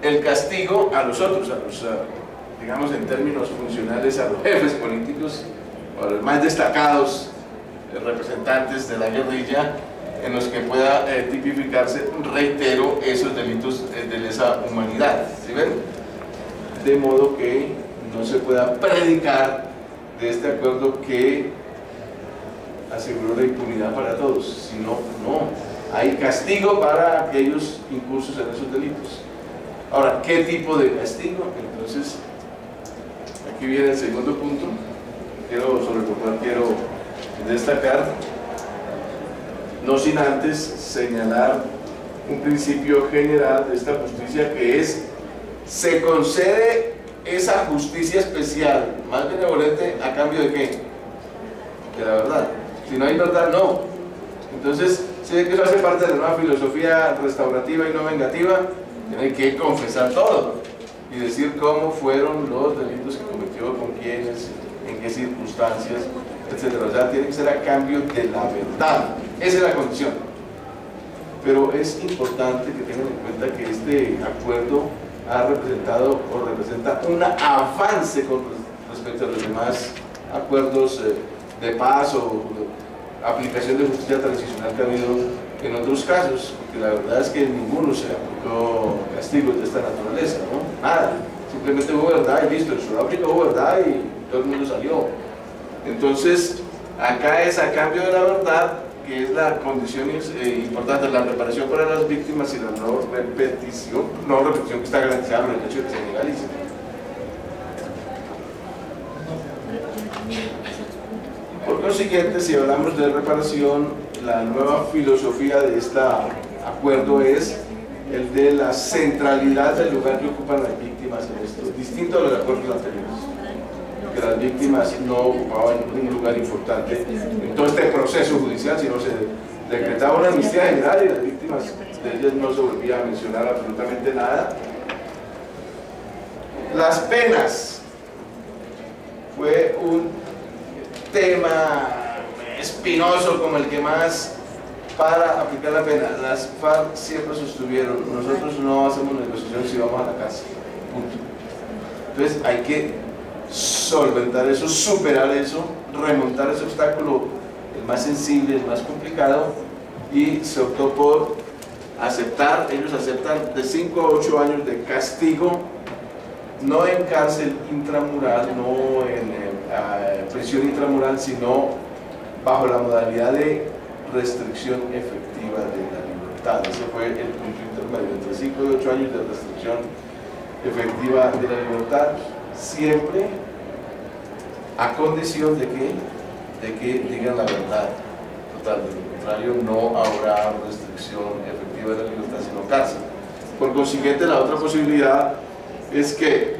el castigo a los otros, digamos en términos funcionales, a los jefes políticos o a los más destacados representantes de la guerrilla, en los que pueda tipificarse, reitero, esos delitos de lesa humanidad, ¿sí ven? De modo que no se pueda predicar de este acuerdo que aseguró la impunidad para todos, sino no, hay castigo para aquellos incursos en esos delitos. Ahora, ¿qué tipo de castigo? Entonces, aquí viene el segundo punto, sobre el cual quiero destacar, no sin antes señalar un principio general de esta justicia, que es: se concede esa justicia especial, más benevolente, ¿a cambio de qué? De la verdad. Si no hay verdad, no. Entonces, si ve que eso hace parte de la nueva filosofía restaurativa y no vengativa, tiene que confesar todo y decir cómo fueron los delitos que cometió, con quiénes, en qué circunstancias, etc. O sea, tiene que ser a cambio de la verdad. Esa es la condición. Pero es importante que tengan en cuenta que este acuerdo ha representado o representa un avance con respecto a los demás acuerdos de paz o aplicación de justicia transicional que ha habido en otros casos, porque la verdad es que en ninguno se aplicó castigos de esta naturaleza, ¿no? Nada, simplemente hubo verdad y listo. En Sudáfrica hubo verdad y todo el mundo salió. Entonces, acá es a cambio de la verdad, que es la condición importante, la reparación para las víctimas y la no repetición que está garantizada por el hecho de que se legalice. Por consiguiente, si hablamos de reparación, la nueva filosofía de este acuerdo es el de la centralidad del lugar que ocupan las víctimas en esto, distinto a los acuerdos anteriores, que las víctimas no ocupaban un lugar importante en todo este proceso judicial, sino se decretaba una amnistía general y las víctimas de ellas no se volvía a mencionar absolutamente nada. Las penas fue un tema espinoso como el que más para aplicar la pena. Las FARC siempre sostuvieron: nosotros no hacemos negociación si vamos a la cárcel, punto. Entonces hay que solventar eso, superar eso, remontar ese obstáculo, el más sensible, el más complicado, y se optó por aceptar, ellos aceptan de 5 a 8 años de castigo, no en cárcel intramural, no en prisión intramural, sino bajo la modalidad de restricción efectiva de la libertad. Ese fue el punto intermedio, entre 5 y 8 años de restricción efectiva de la libertad, siempre a condición de que digan la verdad total. De lo contrario, no habrá restricción efectiva de la libertad, sino cárcel. Por consiguiente, la otra posibilidad es que,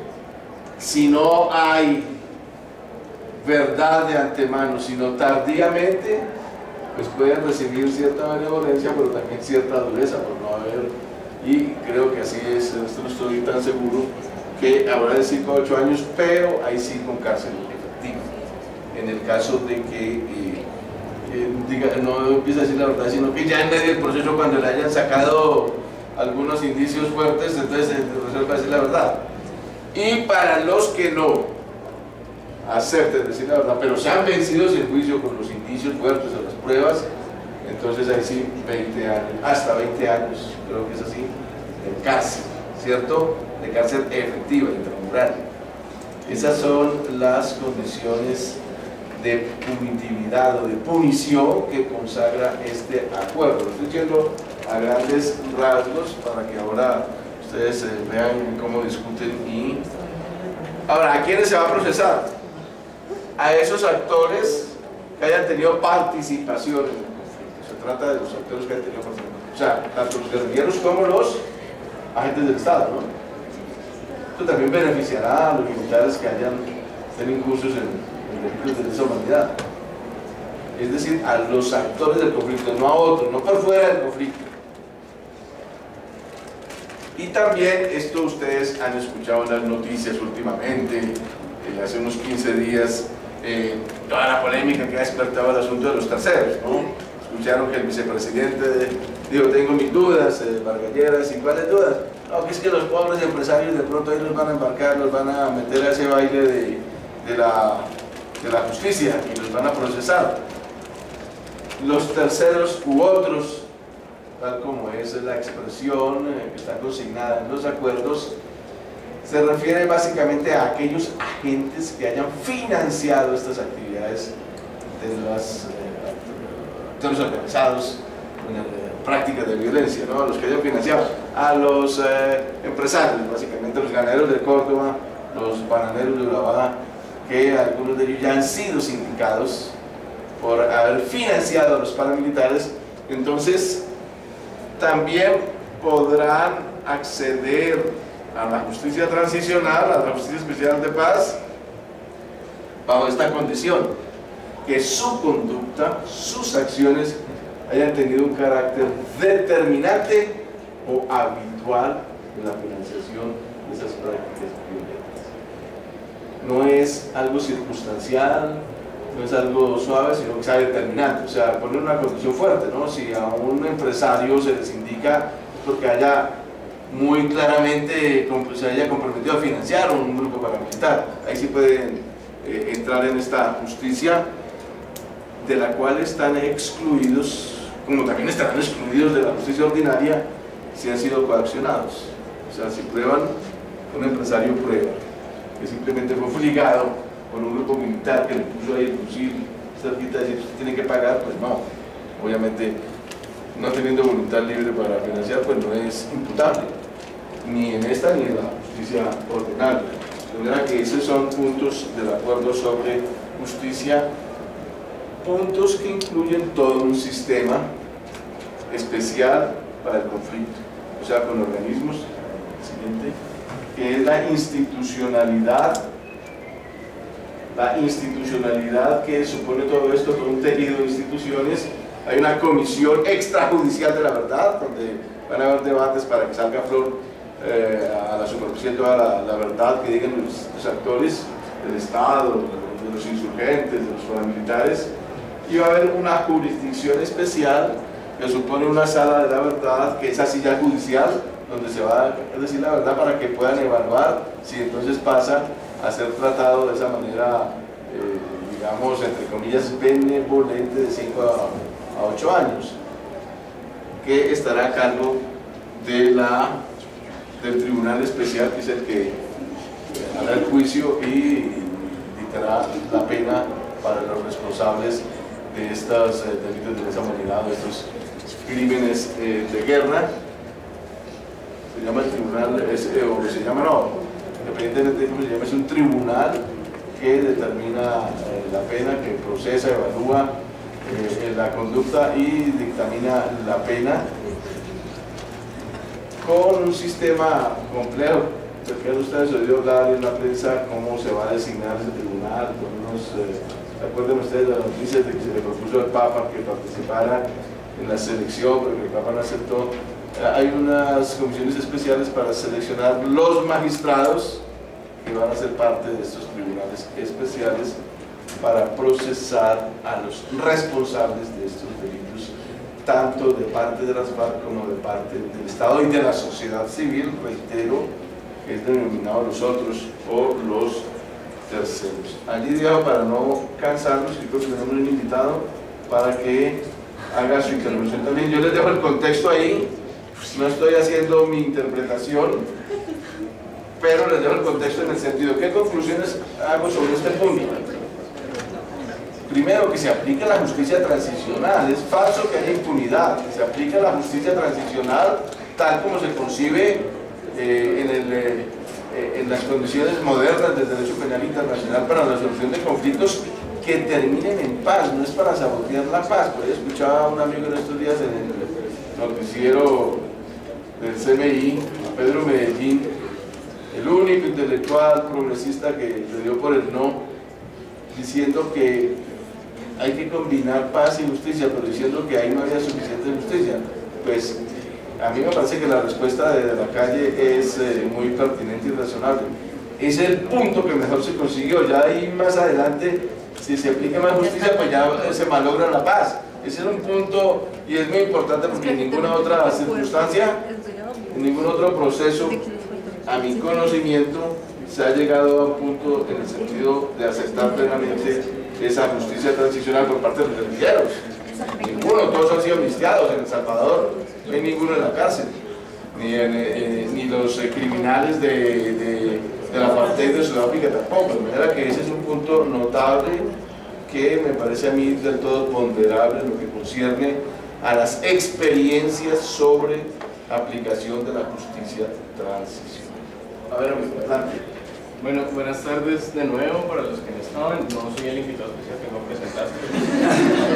si no hay verdad de antemano, sino tardíamente, pues pueden recibir cierta benevolencia, pero también cierta dureza por no haber, y creo que así es, esto no estoy tan seguro, que habrá de 5 a 8 años, pero ahí sí con cárcel efectiva, en el caso de que no empiece a decir la verdad, sino que ya en medio del proceso, cuando le hayan sacado algunos indicios fuertes, entonces se resuelva decir la verdad. Y para los que no acepten decir la verdad, pero sean vencidos en juicio con los indicios fuertes o las pruebas, entonces ahí sí 20 años, hasta 20 años, creo que es así, de cárcel, ¿cierto? De cárcel efectiva, intramural. Esas son las condiciones de punitividad o de punición que consagra este acuerdo. Lo estoy diciendo a grandes rasgos para que ahora Ustedes vean cómo discuten. Y ahora, ¿a quiénes se va a procesar? A esos actores que hayan tenido participación en el conflicto. Se trata de los actores que hayan tenido participación. O sea, tanto los guerrilleros como los agentes del Estado, ¿no? Esto también beneficiará a los militares que hayan tenido incursos en delitos de lesa humanidad. Es decir, a los actores del conflicto, no a otros, no por fuera del conflicto. Y también, esto ustedes han escuchado en las noticias últimamente, hace unos 15 días, toda la polémica que ha despertado el asunto de los terceros, ¿no? Escucharon que el vicepresidente dijo, tengo mis dudas, Vargalleras, ¿y cuáles dudas? No, que es que los pobres empresarios de pronto ahí los van a embarcar, los van a meter a ese baile de la justicia y los van a procesar. Los terceros u otros, tal como es la expresión que está consignada en los acuerdos, se refiere básicamente a aquellos agentes que hayan financiado estas actividades de los organizados en prácticas de violencia, ¿no? A los que hayan financiado, a los empresarios, básicamente los ganaderos de Córdoba, los bananeros de Urabá, que algunos de ellos ya han sido sindicados por haber financiado a los paramilitares. Entonces también podrán acceder a la justicia transicional, a la justicia especial de paz, bajo esta condición: que su conducta, sus acciones hayan tenido un carácter determinante o habitual en la financiación de esas prácticas violentas. No es algo circunstancial, no es algo suave, sino que sea determinante. O sea, poner una condición fuerte, ¿no? Si a un empresario se les indica porque haya muy claramente se haya comprometido a financiar un grupo paramilitar, ahí sí pueden entrar en esta justicia, de la cual están excluidos, como también estarán excluidos de la justicia ordinaria si han sido coaccionados. O sea, si prueban, un empresario prueba que simplemente fue obligado por un grupo militar que le puso ahí el fusil cerquita y decir, tiene que pagar, pues no, obviamente no teniendo voluntad libre para financiar, pues no es imputable, ni en esta ni en la justicia ordinaria. De manera que esos son puntos del acuerdo sobre justicia, puntos que incluyen todo un sistema especial para el conflicto, o sea, con organismos, siguiente, que es la institucionalidad que supone todo esto, todo un tejido de instituciones. Hay una comisión extrajudicial de la verdad, donde van a haber debates para que salga a flor a la superficie toda la verdad que digan los actores del Estado, de los insurgentes, de los paramilitares, y va a haber una jurisdicción especial que supone una sala de la verdad, que es así ya judicial, donde se va a decir la verdad para que puedan evaluar si entonces pasa a ser tratado de esa manera, digamos, entre comillas, benevolente, de 5 a 8 años, que estará a cargo del tribunal especial, que es el que hará el juicio y dictará la pena para los responsables de estos delitos de lesa humanidad, de estos crímenes de guerra. Se llama el tribunal, o se llama, no, independientemente de cómo se llama, es un tribunal que determina la pena, que procesa, evalúa la conducta y dictamina la pena, con un sistema complejo. Porque ustedes oído hablar en la prensa cómo se va a designar ese tribunal, con unos, ¿se acuerdan ustedes de las noticias de que se le propuso al Papa que participara en la selección, porque el Papa no aceptó? Hay unas comisiones especiales para seleccionar los magistrados que van a ser parte de estos tribunales especiales para procesar a los responsables de estos delitos, tanto de parte de las FARC como de parte del Estado y de la sociedad civil, reitero, que es denominado los otros o los terceros. Allí dejo, para no cansarnos, que creo que tenemos un invitado para que haga su intervención también. Yo les dejo el contexto ahí, no estoy haciendo mi interpretación, pero les dejo el contexto en el sentido, ¿qué conclusiones hago sobre este punto? Primero, que se aplique la justicia transicional. Es falso que haya impunidad. Que se aplique la justicia transicional tal como se concibe en las condiciones modernas del derecho penal internacional para la solución de conflictos que terminen en paz, no es para sabotear la paz. Por ahí escuchaba a un amigo en estos días en el noticiero del CMI, a Pedro Medellín, el único intelectual progresista que le dio por el no, diciendo que hay que combinar paz y justicia, pero diciendo que ahí no había suficiente justicia. Pues a mí me parece que la respuesta de la calle es muy pertinente y razonable. Es el punto que mejor se consiguió. Ya ahí más adelante, si se aplica más justicia, pues ya se malogra la paz. Ese es un punto y es muy importante porque en ninguna otra circunstancia, en ningún otro proceso, a mi conocimiento, se ha llegado a un punto en el sentido de aceptar plenamente esa justicia transicional por parte de los guerrilleros. Ninguno, todos han sido amnistiados. En El Salvador no hay ninguno en la cárcel, ni los criminales de la apartheid de Sudáfrica tampoco, de manera que ese es un punto notable que me parece a mí del todo ponderable en lo que concierne a las experiencias sobre aplicación de la justicia transicional. A ver, adelante. Bueno, buenas tardes de nuevo para los que no estaban. No soy el invitado especial, tengo que presentarse, no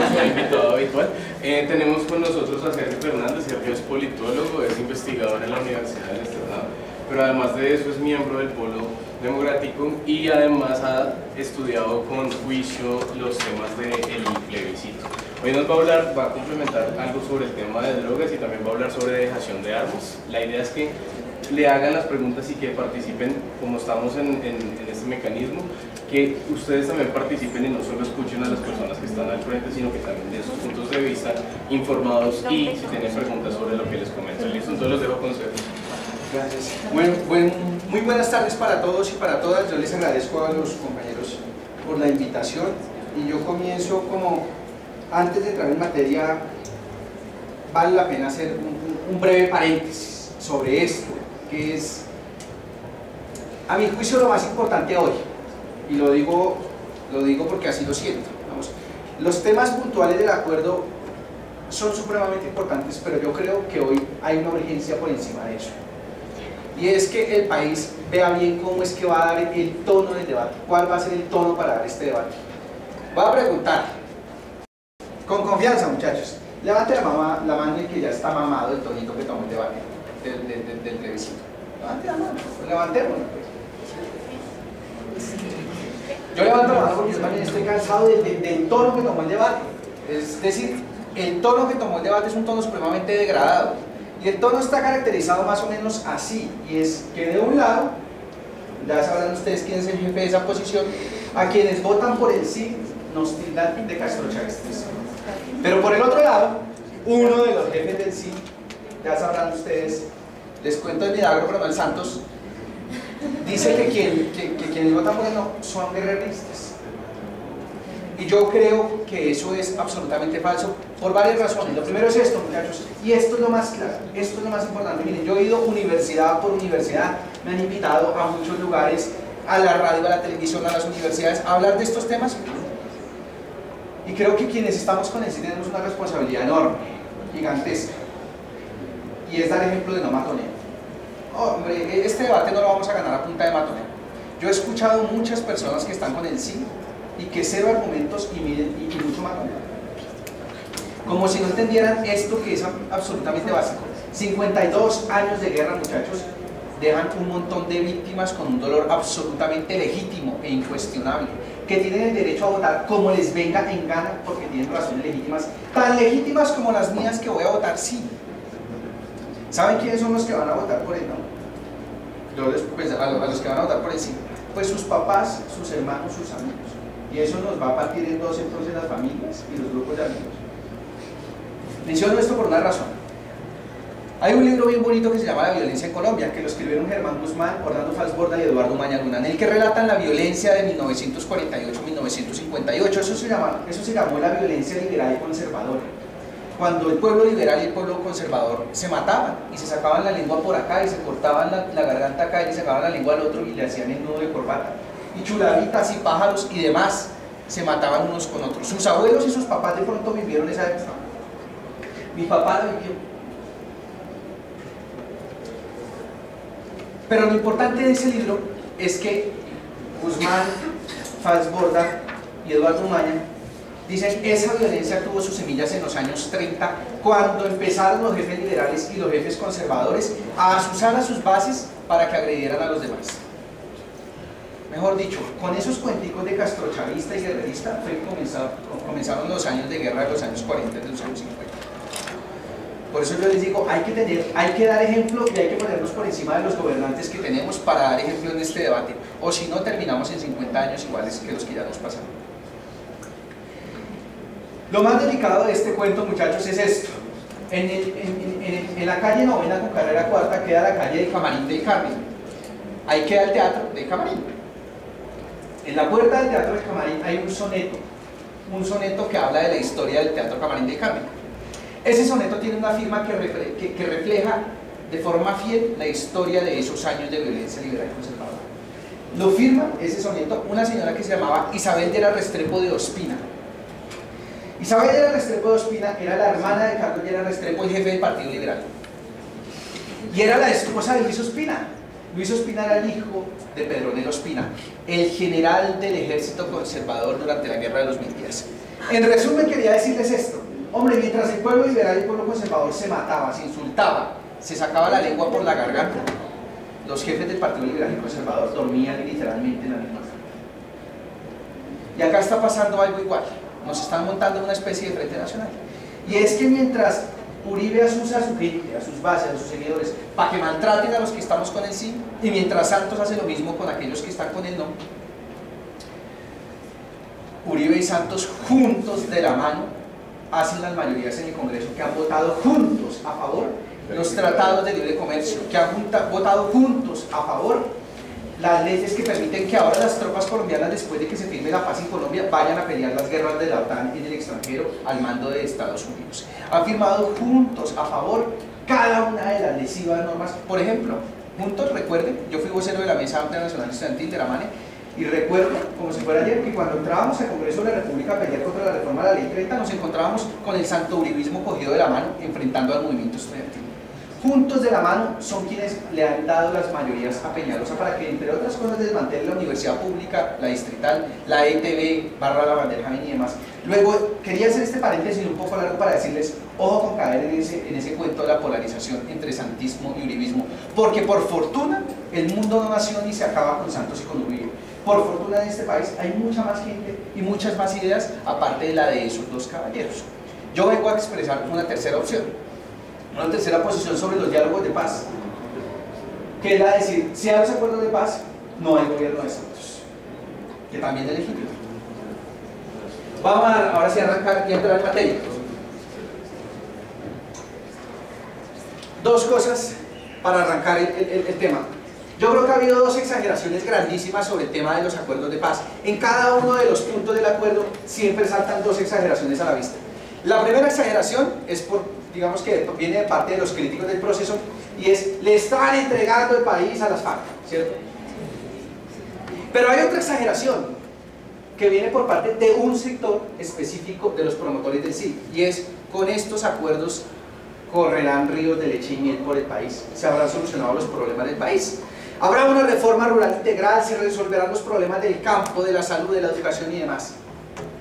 soy el invitado habitual. Tenemos con nosotros a Sergio Fernández. Sergio es politólogo, es investigador en la Universidad del Externado, pero además de eso es miembro del Polo Democrático y además ha estudiado con juicio los temas del plebiscito. Hoy nos va a complementar algo sobre el tema de drogas y también va a hablar sobre dejación de armas. La idea es que le hagan las preguntas y que participen, como estamos en este mecanismo, que ustedes también participen y no solo escuchen a las personas que están al frente, sino que también den sus puntos de vista informados y si tienen preguntas sobre lo que les comento. Listo, entonces los dejo con ustedes. Gracias. Muy buenas tardes para todos y para todas. Yo les agradezco a los compañeros por la invitación y yo comienzo como, antes de entrar en materia, vale la pena hacer un breve paréntesis sobre esto, que es, a mi juicio, lo más importante hoy, y lo digo porque así lo siento. Vamos, los temas puntuales del acuerdo son supremamente importantes, pero yo creo que hoy hay una urgencia por encima de eso, y es que el país vea bien cómo es que va a dar el tono del debate, cuál va a ser el tono para dar este debate. Voy a preguntar, con confianza, muchachos, levante la mano el que ya está mamado del tonito que tomó el debate del plebiscito. Levante la mano, pues levantémosla. Yo levanto la mano porque yo también estoy cansado del tono que tomó el debate. Es decir, el tono que tomó el debate es un tono supremamente degradado. Y el tono está caracterizado más o menos así, y es que de un lado, ya sabrán ustedes quién es el jefe de esa posición, a quienes votan por el sí nos tildan de castrochavistas. Pero por el otro lado, uno de los jefes del sí, ya sabrán ustedes, les cuento el milagro pero no el Santos, dice que quienes votan por el no son guerreristas. Y yo creo que eso es absolutamente falso por varias razones. Lo primero es esto, muchachos, y esto es lo más claro, esto es lo más importante. Miren, yo he ido universidad por universidad, me han invitado a muchos lugares, a la radio, a la televisión, a las universidades, a hablar de estos temas. Y creo que quienes estamos con el sí tenemos una responsabilidad enorme, gigantesca, y es dar ejemplo de no matoneo. Hombre, este debate no lo vamos a ganar a punta de matoneo. Yo he escuchado muchas personas que están con el sí y que cero argumentos y mucho matoneo, como si no entendieran esto que es absolutamente básico. 52 años de guerra, muchachos, dejan un montón de víctimas con un dolor absolutamente legítimo e incuestionable, que tienen el derecho a votar como les venga en gana porque tienen razones legítimas, tan legítimas como las mías, que voy a votar sí. ¿Saben quiénes son los que van a votar por el no? Pues a los que van a votar por el sí, pues sus papás, sus hermanos, sus amigos. Y eso nos va a partir en dos entonces las familias y los grupos de amigos. Menciono esto por una razón. Hay un libro bien bonito que se llama La violencia en Colombia, que lo escribieron Germán Guzmán, Orlando Falsborda y Eduardo Maña Luna, en el que relatan la violencia de 1948-1958. Eso se llamó la violencia liberal y conservadora. Cuando el pueblo liberal y el pueblo conservador se mataban y se sacaban la lengua por acá y se cortaban la garganta acá y le sacaban la lengua al otro y le hacían el nudo de corbata. Y chulavitas y pájaros y demás se mataban unos con otros. Sus abuelos y sus papás de pronto vivieron esa época. Mi papá la vivió. Pero lo importante de ese libro es que Guzmán, Falsborda y Eduardo Umaña dicen esa violencia tuvo sus semillas en los años 30, cuando empezaron los jefes liberales y los jefes conservadores a asusar a sus bases para que agredieran a los demás. Mejor dicho, con esos cuenticos de castrochavista y guerrerista comenzaron los años de guerra de los años 40 y de los años 50. Por eso yo les digo, hay que dar ejemplo y hay que ponernos por encima de los gobernantes que tenemos para dar ejemplo en este debate, o si no terminamos en 50 años iguales que los que ya nos pasaron. Lo más delicado de este cuento, muchachos, es esto. En la calle Novena con carrera cuarta queda la calle de Camarín del Carmen. Ahí queda el teatro de Camarín. En la puerta del teatro de Camarín hay un soneto que habla de la historia del teatro Camarín del Carmen. Ese soneto tiene una firma que refleja de forma fiel la historia de esos años de violencia liberal y conservadora. Lo firma ese soneto una señora que se llamaba Isabel Lleras Restrepo de Ospina. Isabel Lleras Restrepo de Ospina era la hermana de Carlos Lleras Restrepo, el jefe del Partido Liberal. Y era la esposa de Luis Ospina. Luis Ospina era el hijo de Pedronel Ospina, el general del ejército conservador durante la Guerra de los 1000 días. En resumen, quería decirles esto. Hombre, mientras el pueblo liberal y el pueblo conservador se mataba, se insultaba, se sacaba la lengua por la garganta, los jefes del Partido Liberal y Conservador dormían literalmente en la misma cama. Y acá está pasando algo igual. Nos están montando una especie de frente nacional. Y es que mientras Uribe asusa a su gente, a sus bases, a sus seguidores, para que maltraten a los que estamos con el sí, y mientras Santos hace lo mismo con aquellos que están con el no, Uribe y Santos juntos de la mano hacen las mayorías en el Congreso que han votado juntos a favor los tratados de libre comercio, que han votado juntos a favor las leyes que permiten que ahora las tropas colombianas, después de que se firme la paz en Colombia, vayan a pelear las guerras de la OTAN en el extranjero al mando de Estados Unidos. Han firmado juntos a favor cada una de las lesivas normas. Por ejemplo, juntos, recuerden, yo fui vocero de la Mesa Amplia Nacional Estudiantil de la MANE, y recuerdo, como si fuera ayer, que cuando entrábamos al Congreso de la República a pelear contra la reforma de la Ley 30, nos encontrábamos con el santo uribismo cogido de la mano, enfrentando al movimiento estudiantil. Juntos de la mano son quienes le han dado las mayorías a Peñalosa para que, entre otras cosas, desmantele la universidad pública, la distrital, la ETB, barra la Vanderhamen y demás. Luego, quería hacer este paréntesis un poco largo para decirles, ojo con caer en ese cuento de la polarización entre santismo y uribismo, porque por fortuna el mundo no nació ni se acaba con Santos y con Uribe. Por fortuna en este país hay mucha más gente y muchas más ideas aparte de la de esos dos caballeros. Yo vengo a expresar una tercera opción, una tercera posición sobre los diálogos de paz, que es la de decir, si hay los acuerdos de paz, no hay gobierno de Santos, que también es legítimo. Vamos a ahora sí arrancar y entrar en materia. Dos cosas para arrancar el tema. Yo creo que ha habido dos exageraciones grandísimas sobre el tema de los acuerdos de paz. En cada uno de los puntos del acuerdo siempre saltan dos exageraciones a la vista. La primera exageración es digamos que viene de parte de los críticos del proceso, y es, le están entregando el país a las FARC, ¿cierto? Pero hay otra exageración que viene por parte de un sector específico de los promotores del sí, y es, con estos acuerdos correrán ríos de leche y miel por el país, se habrán solucionado los problemas del país. Habrá una reforma rural integral, se resolverán los problemas del campo, de la salud, de la educación y demás.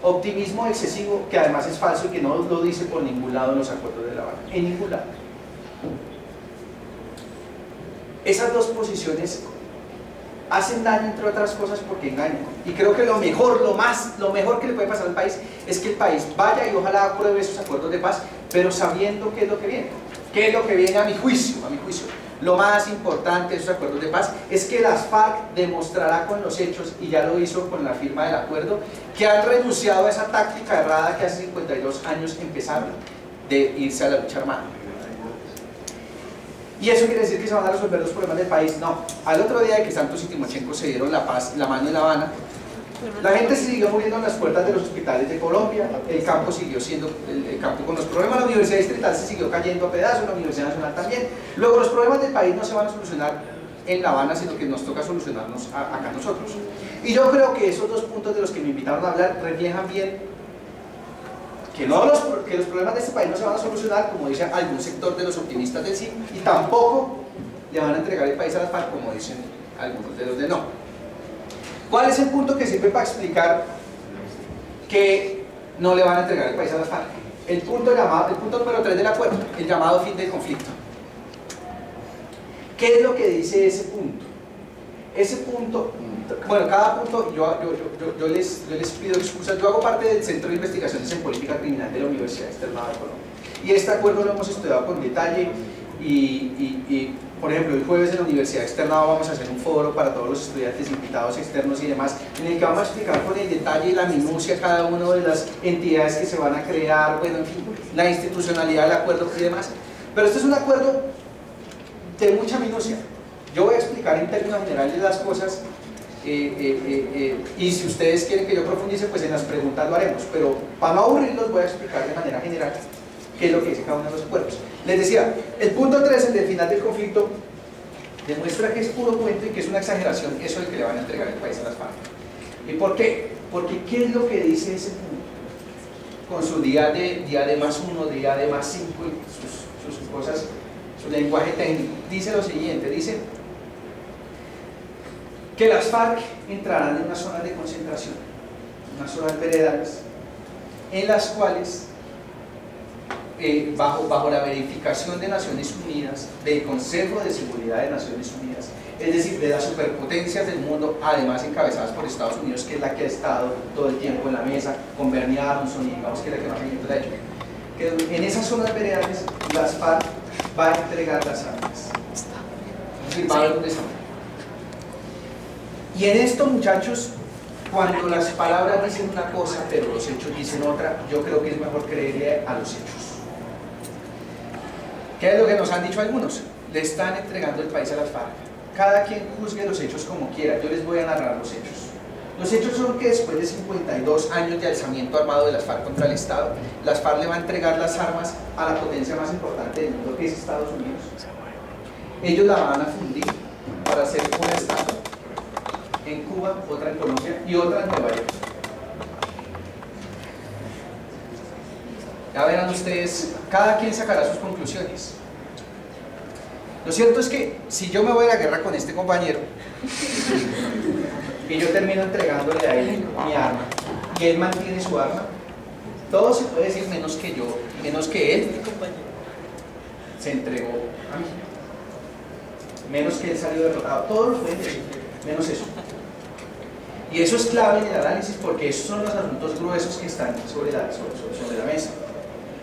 Optimismo excesivo, que además es falso y que no lo dice por ningún lado en los acuerdos de La Habana, en ningún lado. Esas dos posiciones hacen daño, entre otras cosas, porque engañan. Y creo que lo mejor que le puede pasar al país es que el país vaya y ojalá apruebe esos acuerdos de paz, pero sabiendo qué es lo que viene. ¿Qué es lo que viene a mi juicio? Lo más importante de esos acuerdos de paz es que las FARC demostrará con los hechos, y ya lo hizo con la firma del acuerdo, que han renunciado a esa táctica errada que hace 52 años empezaron, de irse a la lucha armada. ¿Y eso quiere decir que se van a resolver los problemas del país? No. Al otro día de que Santos y Timochenko se dieron la mano en La Habana, la gente se siguió muriendo en las puertas de los hospitales de Colombia, el campo siguió siendo el campo con los problemas, la universidad distrital se siguió cayendo a pedazos, la universidad nacional también. Luego los problemas del país no se van a solucionar en La Habana, sino que nos toca solucionarnos acá nosotros. Y yo creo que esos dos puntos de los que me invitaron a hablar reflejan bien que los problemas de este país no se van a solucionar, como dice algún sector de los optimistas del sí, y tampoco le van a entregar el país a las FARC, como dicen algunos de los de no. ¿Cuál es el punto que sirve para explicar que no le van a entregar el país a las FARC? El punto número 3 del acuerdo, el llamado fin del conflicto. ¿Qué es lo que dice ese punto? Ese punto, bueno, cada punto, yo les pido excusas. Yo hago parte del Centro de Investigaciones en Política Criminal de la Universidad Externada de Colombia. Y este acuerdo lo hemos estudiado con detalle y por ejemplo, el jueves en la Universidad Externada vamos a hacer un foro para todos los estudiantes invitados externos y demás, en el que vamos a explicar con el detalle y la minucia cada una de las entidades que se van a crear, bueno, en fin, la institucionalidad del acuerdo y demás. Pero este es un acuerdo de mucha minucia. Yo voy a explicar en términos generales las cosas y si ustedes quieren que yo profundice, pues en las preguntas lo haremos, pero para no aburrirlos voy a explicar de manera general qué es lo que dice cada uno de los acuerdos. Les decía, el punto 3, el del final del conflicto, demuestra que es puro cuento y que es una exageración eso de que le van a entregar el país a las FARC. ¿Y por qué? Porque ¿qué es lo que dice ese punto? Con su día de +1, día de +5 y sus cosas, su lenguaje técnico, dice lo siguiente, dice que las FARC entrarán en una zona de concentración, unas zonas veredales, en las cuales bajo la verificación de Naciones Unidas, del Consejo de Seguridad de Naciones Unidas, es decir, de las superpotencias del mundo, además encabezadas por Estados Unidos, que es la que ha estado todo el tiempo en la mesa, con Bernie Aronson, y digamos que es la que más seguimiento le ha hecho, que en esas zonas veredales las FARC va a entregar las armas. Es decir, va a haber un desarme. Y en esto, muchachos, cuando las palabras dicen una cosa, pero los hechos dicen otra, yo creo que es mejor creerle a los hechos. ¿Qué es lo que nos han dicho algunos? Le están entregando el país a las FARC. Cada quien juzgue los hechos como quiera, yo les voy a narrar los hechos. Los hechos son que después de 52 años de alzamiento armado de las FARC contra el Estado, las FARC le van a entregar las armas a la potencia más importante del mundo, que es Estados Unidos. Ellos la van a fundir para hacer un Estado en Cuba, otra en Colombia y otra en Nueva York. Ya verán ustedes, cada quien sacará sus conclusiones. Lo cierto es que si yo me voy a la guerra con este compañero y yo termino entregándole a él mi arma y él mantiene su arma, todo se puede decir menos que yo, menos que él se entregó a mí, menos que él salió derrotado. Todos lo pueden decir, menos eso. Y eso es clave en el análisis porque esos son los asuntos gruesos que están sobre la mesa.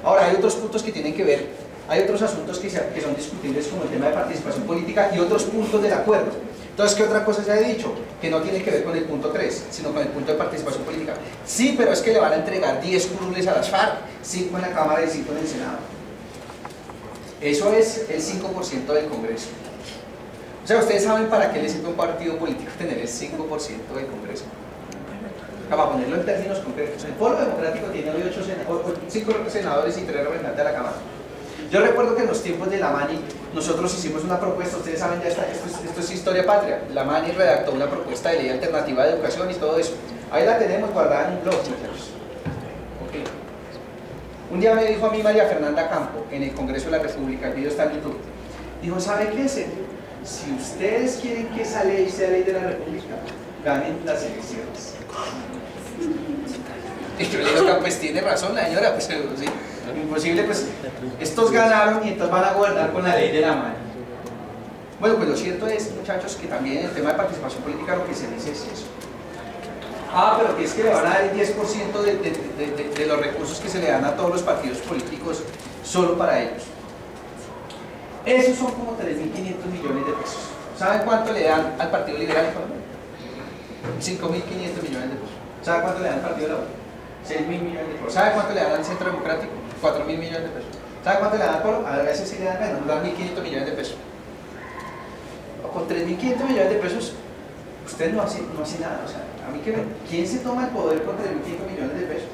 Ahora, hay otros puntos que tienen que ver, hay otros asuntos que son discutibles como el tema de participación política y otros puntos del acuerdo. Entonces, ¿qué otra cosa se ha dicho? Que no tiene que ver con el punto 3, sino con el punto de participación política. Sí, pero es que le van a entregar 10 curules a las FARC, 5 en la Cámara y 5 en el Senado. Eso es el 5% del Congreso. O sea, ¿ustedes saben para qué le sirve a un partido político tener el 5% del Congreso? Para ponerlo en términos concretos, el Foro Democrático tiene hoy 5 senadores y 3 representantes de la Cámara. Yo recuerdo que en los tiempos de la Mani nosotros hicimos una propuesta, ustedes saben ya esto es historia patria. La Mani redactó una propuesta de ley alternativa de educación y todo eso. Ahí la tenemos guardada en un blog, muchachos. Okay. Un día me dijo a mí María Fernanda Campo en el Congreso de la República, el video está en YouTube, dijo, ¿sabe qué es? Si ustedes quieren que esa ley sea ley de la República, ganen las elecciones. Y yo le digo, pues tiene razón la señora, pues sí, imposible, pues estos ganaron y entonces van a gobernar con la ley de la mano. Bueno, pues lo cierto es, muchachos, que también en el tema de participación política lo que se dice es eso. Ah, pero que es que le van a dar el 10% de los recursos que se le dan a todos los partidos políticos solo para ellos. Esos son como 3.500 millones de pesos. ¿Saben cuánto le dan al Partido Liberal? 5.500 millones de pesos. ¿Saben cuánto le dan al Partido de la U? 6.000 millones de pesos. ¿Saben cuánto le dan al Centro Democrático? 4.000 millones de pesos. ¿Saben cuánto le dan al Polo? A veces sí le dan menos, le dan 1.500 millones de pesos. Con 3.500 millones de pesos, usted no hace nada. O sea, a mí ¿quién se toma el poder con 3.500 millones de pesos?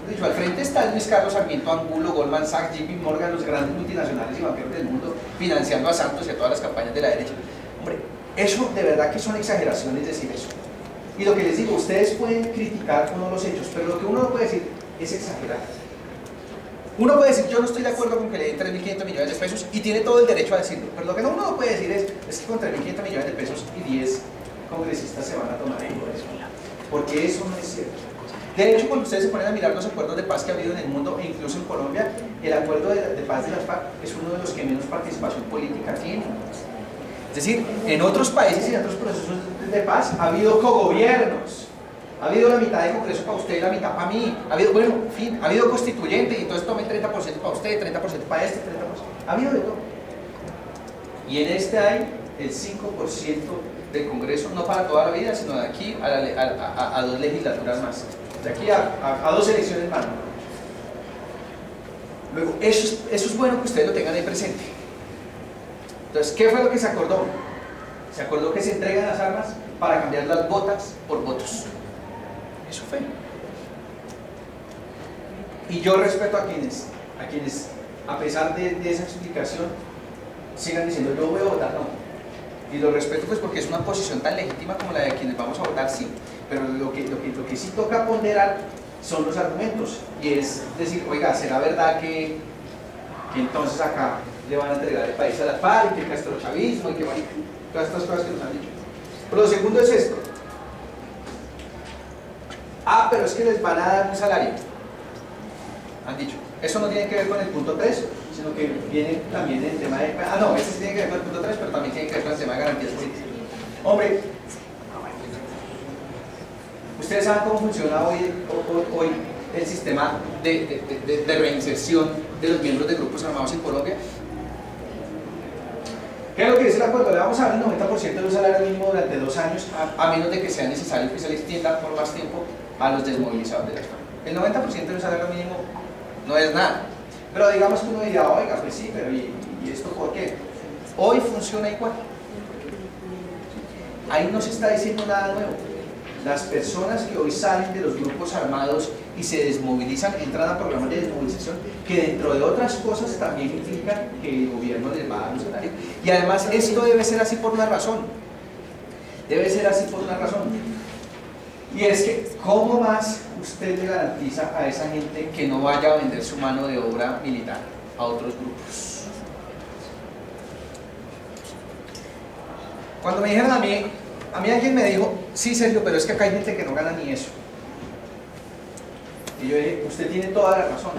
Dicho, al frente está Luis Carlos Sarmiento Angulo, Goldman Sachs, JP Morgan, los grandes multinacionales y banqueros del mundo, financiando a Santos y a todas las campañas de la derecha. Hombre, eso de verdad que son exageraciones decir eso. Y lo que les digo, ustedes pueden criticar o no los hechos, pero lo que uno no puede decir es exagerar. Uno puede decir, yo no estoy de acuerdo con que le den 3.500 millones de pesos y tiene todo el derecho a decirlo, pero lo que uno no puede decir es que con 3.500 millones de pesos y 10 congresistas se van a tomar el poder, porque eso no es cierto. De hecho, cuando ustedes se ponen a mirar los acuerdos de paz que ha habido en el mundo e incluso en Colombia, el acuerdo de paz de las FARC es uno de los que menos participación política tiene. Es decir, en otros países y en otros procesos de paz ha habido cogobiernos, ha habido la mitad de Congreso para usted y la mitad para mí, ha habido, bueno, en fin, ha habido constituyente y entonces tomen 30% para usted, 30% para este, 30%, ha habido de todo. Y en este hay el 5% del Congreso, no para toda la vida, sino de aquí a 2 legislaturas más, de aquí a 2 elecciones más. Luego, eso es bueno que ustedes lo tengan ahí presente. Entonces, ¿qué fue lo que se acordó? Se acordó que se entregan las armas para cambiar las botas por votos. Eso fue. Y yo respeto a quienes a pesar de esa explicación, sigan diciendo, yo voy a votar no. Y lo respeto pues porque es una posición tan legítima como la de quienes vamos a votar, sí. Pero lo que sí toca ponderar son los argumentos. Y es decir, oiga, ¿será verdad que entonces acá le van a entregar el país a las FARC, que el castrochavismo y que todas estas cosas que nos han dicho? Pero lo segundo es esto. Pero es que les van a dar un salario. Han dicho. Eso no tiene que ver con el punto 3, sino que viene también el tema de... no, ese sí tiene que ver con el punto 3, pero también tiene que ver con el tema de garantías políticas. Hombre, ustedes saben cómo funciona hoy el sistema de reinserción de los miembros de grupos armados en Colombia. ¿Qué es lo que dice el acuerdo? Le vamos a dar el 90% de un salario mínimo durante 2 años, a menos de que sea necesario que se le extienda por más tiempo a los desmovilizados de las FARC. El 90% de un salario mínimo no es nada. Pero digamos que uno diría, oiga, pues sí, pero ¿y esto por qué? Hoy funciona igual. Ahí no se está diciendo nada nuevo. Las personas que hoy salen de los grupos armados y se desmovilizan, entran a programas de desmovilización que dentro de otras cosas también implican que el gobierno les va a dar un salario. Y además esto debe ser así por una razón. Debe ser así por una razón. Y es que, ¿cómo más usted le garantiza a esa gente que no vaya a vender su mano de obra militar a otros grupos? Cuando me dijeron a mí alguien me dijo, sí Sergio, pero es que acá hay gente que no gana ni eso. Y yo dije, usted tiene toda la razón.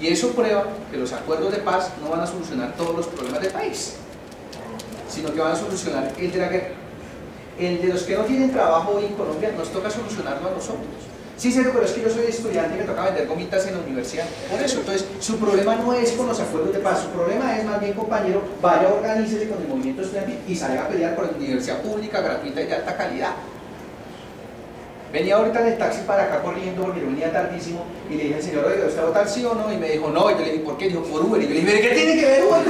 Y eso prueba que los acuerdos de paz no van a solucionar todos los problemas del país, sino que van a solucionar el de la guerra. El de los que no tienen trabajo hoy en Colombia nos toca solucionarlo a nosotros. Sí, Sergio, pero es que yo soy estudiante y me toca vender gomitas en la universidad. Por eso, entonces, su problema no es con los acuerdos de paz, su problema es más bien, compañero, vaya, organícese con el movimiento estudiantil y salga a pelear por la universidad pública, gratuita y de alta calidad. Venía ahorita en el taxi para acá corriendo porque yo venía tardísimo y le dije al señor, oiga, ¿usted va a votar sí o no? Y me dijo, no. Y yo le dije, ¿por qué? Dijo, por Uber. Y yo le dije, ¿qué tiene que ver Uber?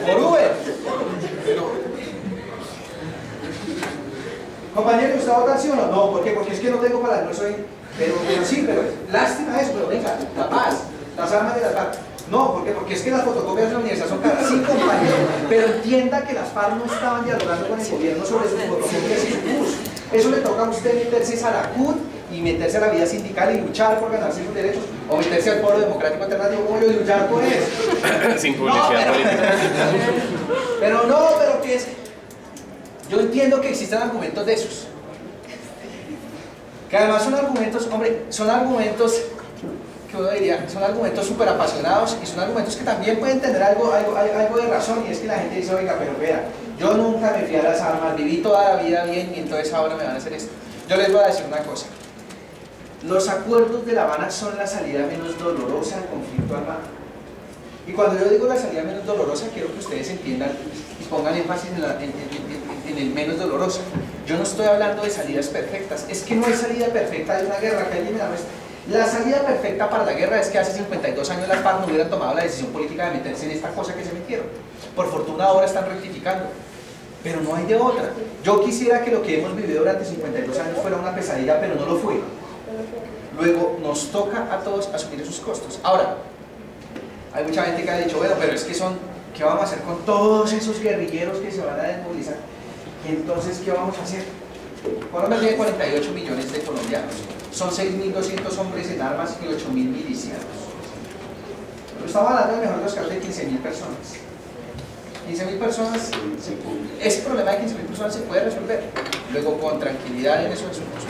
Por Uber. Compañero, ¿usted va a votar sí o no? No, ¿por qué? Porque es que no tengo para el almuerzo hoy. Pero sí, pero lástima eso, pero venga, la paz, las armas de la paz. No, ¿por qué? Porque es que las fotocopias de la universidad son caras. Sí, compañero, pero entienda que las FARC no estaban dialogando con el gobierno sobre sus fotocopias y su bus. Eso le toca a usted meterse a la CUT y meterse a la vida sindical y luchar por ganarse sus derechos, o meterse al Foro Democrático Alternativo como yo y luchar por eso. Sin publicidad política. Pero ¿qué es? Yo entiendo que existan argumentos de esos, que además son argumentos, hombre, son argumentos que uno diría, son argumentos súper apasionados y son argumentos que también pueden tener algo de razón, y es que la gente dice, oiga, pero vea, yo nunca me fui a las armas, viví toda la vida bien y entonces ahora me van a hacer esto. Yo les voy a decir una cosa, los acuerdos de La Habana son la salida menos dolorosa al conflicto armado. Y cuando yo digo la salida menos dolorosa, quiero que ustedes entiendan y pongan énfasis en el menos dolorosa. Yo no estoy hablando de salidas perfectas, es que no hay salida perfecta de una guerra, que alguien me la muestre. La salida perfecta para la guerra es que hace 52 años las FARC no hubieran tomado la decisión política de meterse en esta cosa que se metieron. Por fortuna ahora están rectificando, pero no hay de otra. Yo quisiera que lo que hemos vivido durante 52 años fuera una pesadilla, pero no lo fue. Luego nos toca a todos asumir esos costos. Ahora, hay mucha gente que ha dicho, bueno, pero es que ¿qué vamos a hacer con todos esos guerrilleros que se van a desmovilizar? Y entonces, ¿qué vamos a hacer? Colombia tiene 48 millones de colombianos, son 6.200 hombres en armas y 8.000 milicianos. Pero estamos hablando de mejor de los casos de 15.000 personas. 15.000 personas, ese problema de 15.000 personas se puede resolver, luego con tranquilidad en esos asuntos.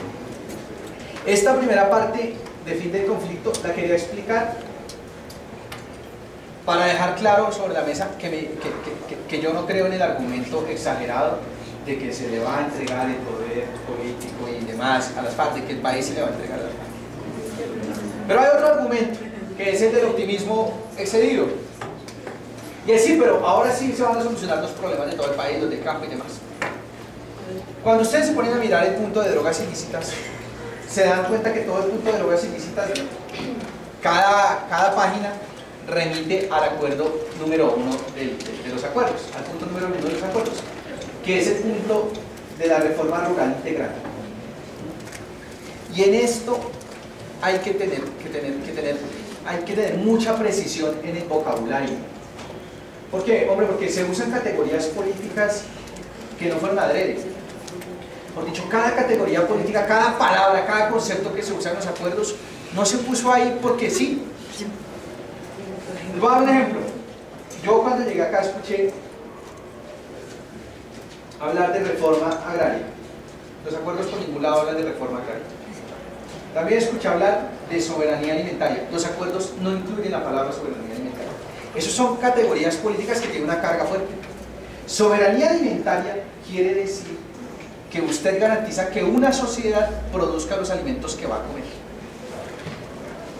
Esta primera parte de fin del conflicto la quería explicar para dejar claro sobre la mesa que yo no creo en el argumento exagerado de que se le va a entregar el poder político y demás a las FARC, de que el país se le va a entregar a las FARC. Pero hay otro argumento, que es el del optimismo excedido. Y es sí, pero ahora sí se van a solucionar los problemas de todo el país, los del campo y demás. Cuando ustedes se ponen a mirar el punto de drogas ilícitas, se dan cuenta que todo el punto de drogas ilícitas, cada página remite al acuerdo número 1 de los acuerdos, al punto número 1 de los acuerdos, que es el punto de la reforma rural integral. Y en esto hay que tener mucha precisión en el vocabulario. ¿Por qué? Hombre, porque se usan categorías políticas que no fueron adrede. Por dicho, cada categoría política, cada palabra, cada concepto que se usa en los acuerdos, no se puso ahí porque sí. Les voy a dar un ejemplo. Yo cuando llegué acá escuché hablar de reforma agraria. Los acuerdos por ningún lado hablan de reforma agraria. También escuché hablar de soberanía alimentaria. Los acuerdos no incluyen la palabra soberanía alimentaria. Esas son categorías políticas que tienen una carga fuerte. Soberanía alimentaria quiere decir que usted garantiza que una sociedad produzca los alimentos que va a comer.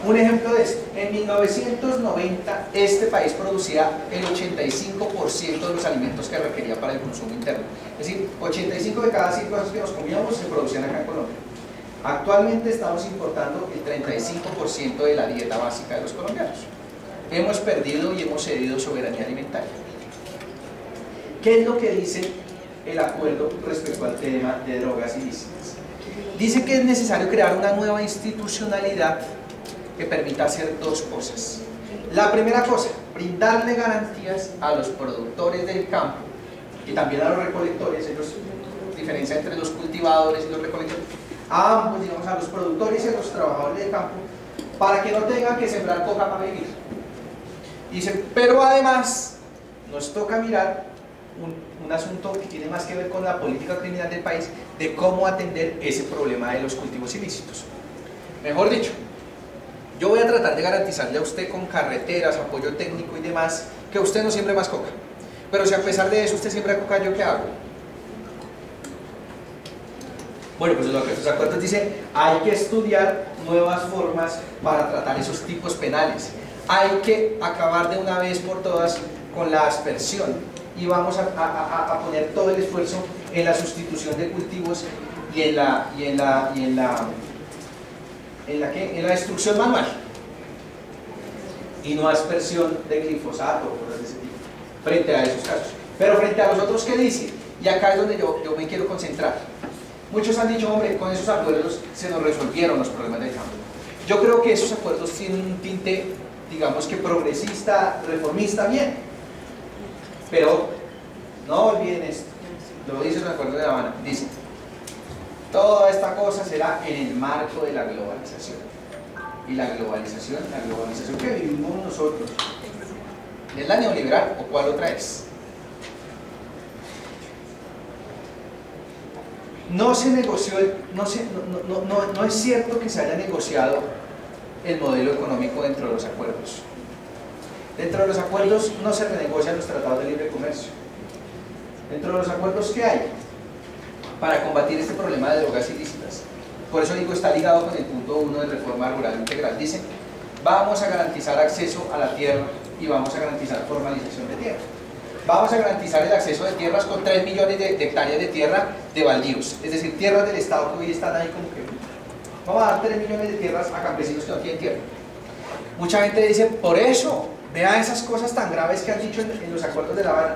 Un ejemplo de esto: en 1990 este país producía el 85% de los alimentos que requería para el consumo interno. Es decir, 85 de cada 100 cosas que nos comíamos se producían acá en Colombia. Actualmente estamos importando el 35% de la dieta básica de los colombianos. Hemos perdido y hemos cedido soberanía alimentaria. ¿Qué es lo que dice el acuerdo respecto al tema de drogas ilícitas? Dice que es necesario crear una nueva institucionalidad que permita hacer dos cosas. La primera cosa, brindarle garantías a los productores del campo y también a los recolectores. Ellos diferencia entre los cultivadores y los recolectores, a ambos, digamos, a los productores y a los trabajadores del campo, para que no tengan que sembrar coca para vivir. Dice, pero además nos toca mirar un asunto que tiene más que ver con la política criminal del país, de cómo atender ese problema de los cultivos ilícitos. Mejor dicho, yo voy a tratar de garantizarle a usted con carreteras, apoyo técnico y demás, que usted no siembre más coca. Pero si a pesar de eso usted siembra coca, ¿yo qué hago? Bueno, pues lo que estos acuerdos dicen, hay que estudiar nuevas formas para tratar esos tipos penales. Hay que acabar de una vez por todas con la aspersión y vamos a poner todo el esfuerzo en la sustitución de cultivos y en la destrucción manual y no aspersión de glifosato o cosas de ese tipo frente a esos casos. Pero frente a los otros que dicen, y acá es donde yo me quiero concentrar. Muchos han dicho, hombre, con esos acuerdos se nos resolvieron los problemas del campo. Yo creo que esos acuerdos tienen un tinte, digamos que progresista, reformista, bien. Pero no olviden esto, lo dice el acuerdo de La Habana, dice: toda esta cosa será en el marco de la globalización. Y la globalización que vivimos nosotros, ¿es la neoliberal o cuál otra es? No se negoció, no es cierto que se haya negociado el modelo económico dentro de los acuerdos. Dentro de los acuerdos no se renegocian los tratados de libre comercio. Dentro de los acuerdos, ¿qué hay? Para combatir este problema de drogas ilícitas. Por eso digo, está ligado con el punto 1 de reforma rural integral. Dicen, vamos a garantizar acceso a la tierra y vamos a garantizar formalización de tierra. Vamos a garantizar el acceso de tierras con 3 millones de hectáreas de tierra de baldíos, es decir, tierras del Estado que hoy están ahí como que vamos a dar 3 millones de tierras a campesinos que no tienen tierra. Mucha gente dice, por eso, vea esas cosas tan graves que han dicho en los acuerdos de La Habana.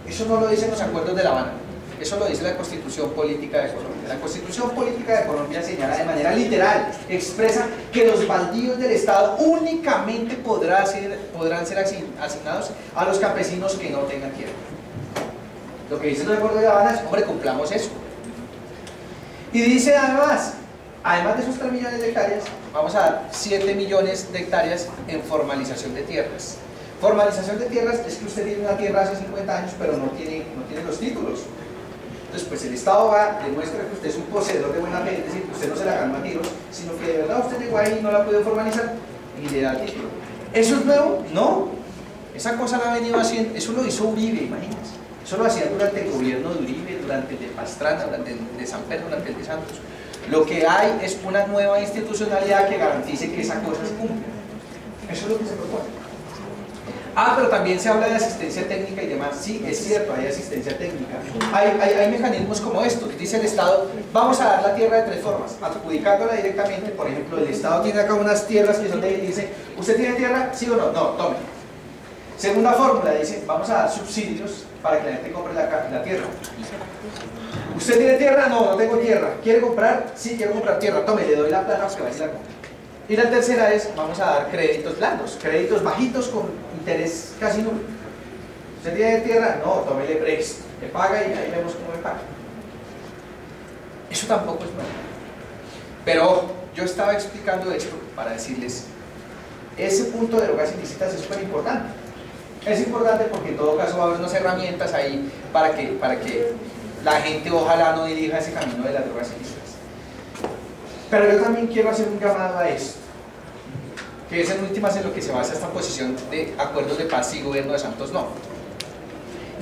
Eso no lo dicen los acuerdos de La Habana, eso lo dice la Constitución Política de Colombia. La Constitución Política de Colombia señala de manera literal, expresa que los baldíos del Estado únicamente podrán ser asignados a los campesinos que no tengan tierra. Lo que dicen los acuerdos de La Habana es, hombre, cumplamos eso. Y dice además de esos 3 millones de hectáreas, vamos a dar 7 millones de hectáreas en formalización de tierras. Formalización de tierras es que usted tiene una tierra hace 50 años, pero no tiene los títulos. Entonces, pues el Estado va, demuestra que usted es un poseedor de buena fe, es decir, que usted no se la ganó a tiros, sino que de verdad usted llegó ahí y no la pudo formalizar y le da el título. ¿Eso es nuevo? No. Esa cosa la ha venido haciendo, eso lo hizo Uribe, imagínense. Eso lo hacía durante el gobierno de Uribe, durante el de Pastrana, durante el de Samper, durante el de Santos. Lo que hay es una nueva institucionalidad que garantice que esa cosa se cumpla. Eso es lo que se propone. Pero también se habla de asistencia técnica y demás. Sí, es cierto, hay asistencia técnica. Hay mecanismos como estos. Dice el Estado, vamos a dar la tierra de 3 formas. Adjudicándola directamente, por ejemplo, el Estado tiene acá unas tierras que son de él y dice, ¿usted tiene tierra? ¿Sí o no? No, tome. Segunda fórmula, dice, vamos a dar subsidios para que la gente compre la tierra. ¿Usted tiene tierra? No, no tengo tierra. ¿Quiere comprar? Sí, quiero comprar tierra. Tome, le doy la plata que vaya a la compra. Y la tercera es, vamos a dar créditos blandos, créditos bajitos con interés casi nulo. ¿Usted tiene tierra? No, tómele préstamo, le paga y ahí vemos cómo le paga. Eso tampoco es nuevo. Pero yo estaba explicando esto para decirles, ese punto de drogas ilícitas es súper importante. Es importante porque en todo caso va a haber unas herramientas ahí para que la gente ojalá no dirija ese camino de las drogas ilícitas. Pero yo también quiero hacer un llamado a esto, que es en últimas en lo que se basa esta posición de acuerdos de paz y gobierno de Santos no.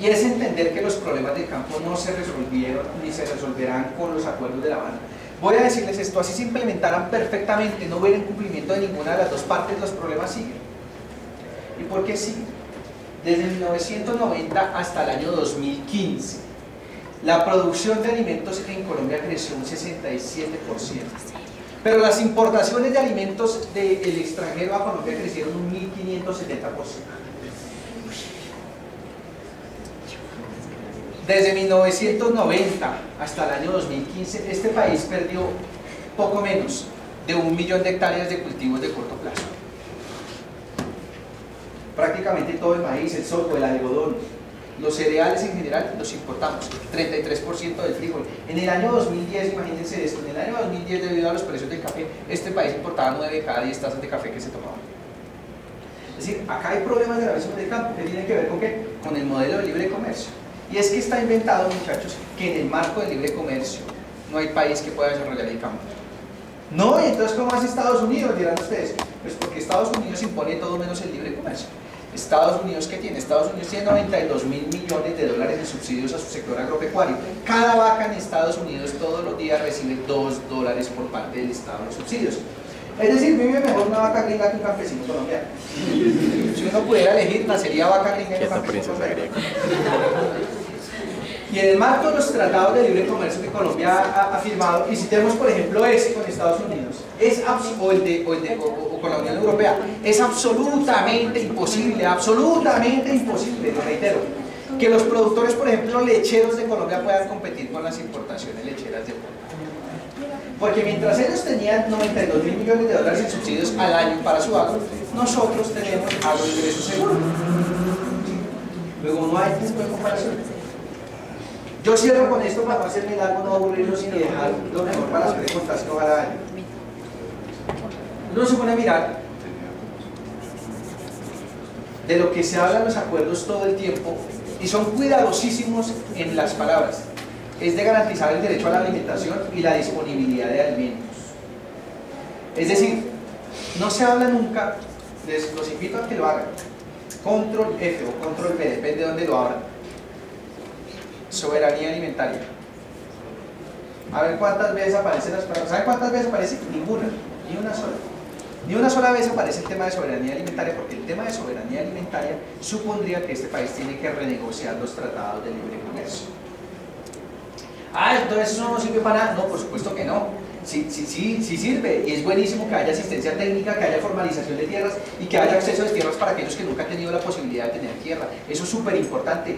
Y es entender que los problemas del campo no se resolvieron ni se resolverán con los acuerdos de La Habana. Voy a decirles esto, así se implementaran perfectamente, no hubiera incumplimiento de ninguna de las dos partes, los problemas siguen. ¿Y por qué siguen? Desde 1990 hasta el año 2015, la producción de alimentos en Colombia creció un 67%. Pero las importaciones de alimentos del extranjero a Colombia crecieron un 1570%. Desde 1990 hasta el año 2015, este país perdió poco menos de 1 millón de hectáreas de cultivos de corto plazo. Prácticamente todo el maíz, el sorgo, el algodón, los cereales en general los importamos, 33% del frijol. En el año 2010, imagínense esto, en el año 2010 debido a los precios del café, este país importaba 9 de cada 10 tazas de café que se tomaban. Es decir, acá hay problemas gravísimos del campo que tienen que ver con ¿qué? Con el modelo de libre comercio. Y es que está inventado, muchachos, que en el marco del libre comercio no hay país que pueda desarrollar el campo. No, y entonces ¿cómo hace Estados Unidos? Dirán ustedes. Pues porque Estados Unidos impone todo menos el libre comercio. Estados Unidos, ¿qué tiene? Estados Unidos tiene 92.000 millones de dólares en subsidios a su sector agropecuario. Cada vaca en Estados Unidos todos los días recibe $2 por parte del Estado en subsidios. Es decir, vive mejor una vaca gringa que un campesino colombiano. Si uno pudiera elegir, nacería vaca gringa que un campesino colombiano. Y en el marco de los tratados de libre comercio que Colombia ha firmado, y citemos por ejemplo ese con Estados Unidos, o con la Unión Europea, es absolutamente imposible, lo reitero, que los productores, por ejemplo, lecheros de Colombia puedan competir con las importaciones lecheras de Colombia. Porque mientras ellos tenían 92.000 millones de dólares en subsidios al año para su agro, nosotros tenemos agroingreso seguro. Luego no hay punto de comparación. Yo cierro con esto para no hacerme largo, no aburrirlos y dejar lo mejor para las preguntas que ojalá haya. Uno se pone a mirar de lo que se habla en los acuerdos todo el tiempo y son cuidadosísimos en las palabras. Es de garantizar el derecho a la alimentación y la disponibilidad de alimentos. Es decir, no se habla nunca, los invito a que lo hagan, control F o control P, depende de dónde lo abran. Soberanía alimentaria. A ver cuántas veces aparecen las palabras. ¿Saben cuántas veces aparece? Ninguna, ni una sola. Ni una sola vez aparece el tema de soberanía alimentaria, porque el tema de soberanía alimentaria supondría que este país tiene que renegociar los tratados de libre comercio. Entonces eso no sirve para nada. No, por supuesto que no. Sí sirve, y es buenísimo que haya asistencia técnica, que haya formalización de tierras y que haya acceso a tierras para aquellos que nunca han tenido la posibilidad de tener tierra. Eso es súper importante.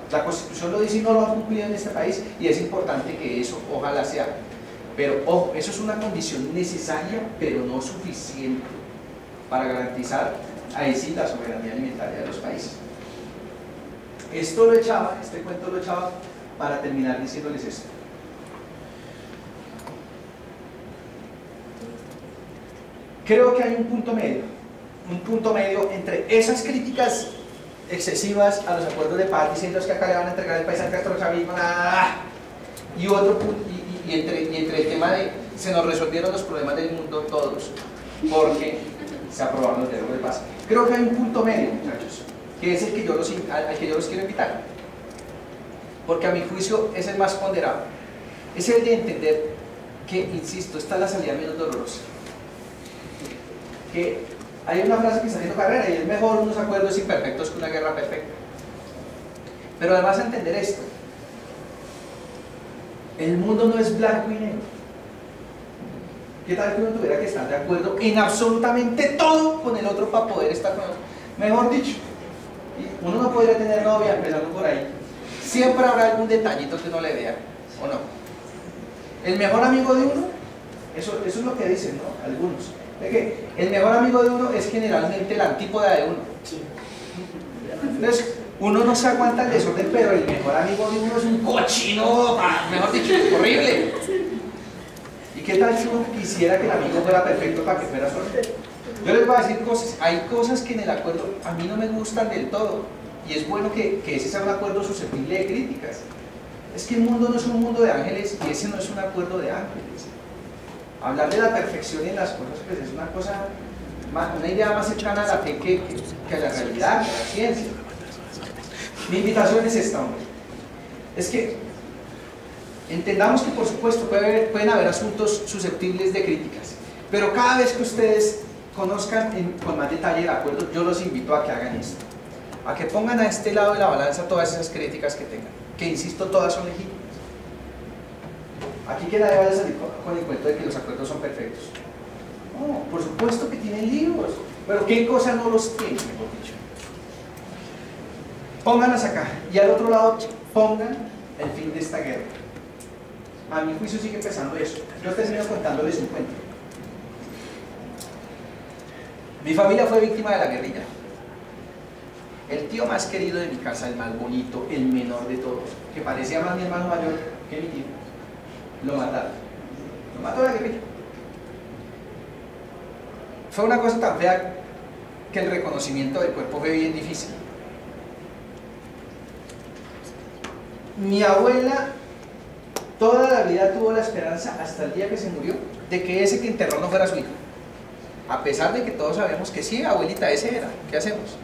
La Constitución lo dice y no lo ha cumplido en este país, y es importante que eso ojalá se haga. Pero ojo, eso es una condición necesaria, pero no suficiente para garantizar ahí sí la soberanía alimentaria de los países. Este cuento lo echaba para terminar diciéndoles esto. creo que hay un punto medio entre esas críticas excesivas a los acuerdos de paz, diciendo que acá le van a entregar el país al castrochavismo, y otro punto, y entre el tema de se nos resolvieron los problemas del mundo todos, porque se aprobaron los diálogos de paz. Creo que hay un punto medio, muchachos, que es el que al que yo los quiero invitar, porque a mi juicio es el más ponderado, es el de entender que, insisto, esta es la salida menos dolorosa, que hay una frase que está haciendo carrera y es mejor unos acuerdos imperfectos que una guerra perfecta, pero además entender esto: el mundo no es blanco y negro. ¿Qué tal que uno tuviera que estar de acuerdo en absolutamente todo con el otro para poder estar con el otro? Mejor dicho, uno no podría tener novia, empezando por ahí. Siempre habrá algún detallito que uno le vea, ¿o no? El mejor amigo de uno, eso es lo que dicen, ¿no? Algunos, de que el mejor amigo de uno es generalmente la antípoda de uno. Entonces, uno no se aguanta el desorden, pero el mejor amigo de uno es un cochino, mejor dicho, horrible. ¿Y qué tal si uno quisiera que el amigo fuera perfecto para que fuera suerte? Yo les voy a decir cosas, hay cosas que en el acuerdo a mí no me gustan del todo, y es bueno que ese sea un acuerdo susceptible de críticas. Es que el mundo no es un mundo de ángeles y ese no es un acuerdo de ángeles. Hablar de la perfección en las cosas pues es una cosa, una idea más cercana a la fe que a la realidad, a la ciencia. Mi invitación es esta, hombre. Es que entendamos que por supuesto pueden haber asuntos susceptibles de críticas, pero cada vez que ustedes conozcan con más detalle el acuerdo, yo los invito a que hagan esto, a que pongan a este lado de la balanza todas esas críticas que tengan, que insisto, todas son legítimas. Aquí que nadie vaya a salir con el cuento de que los acuerdos son perfectos. No, por supuesto que tienen líos, pero ¿qué cosa no los tiene, mejor dicho? Pónganlas acá, y al otro lado pongan el fin de esta guerra. A mi juicio sigue pesando eso. Yo termino contándoles un cuento. Mi familia fue víctima de la guerrilla. El tío más querido de mi casa, el más bonito, el menor de todos, que parecía más mi hermano mayor que mi tío, lo mataron. Lo mató la guerrilla. Fue una cosa tan fea que el reconocimiento del cuerpo fue bien difícil. Mi abuela toda la vida tuvo la esperanza, hasta el día que se murió, de que ese que enterró no fuera su hijo. A pesar de que todos sabemos que sí, abuelita, ese era. ¿Qué hacemos?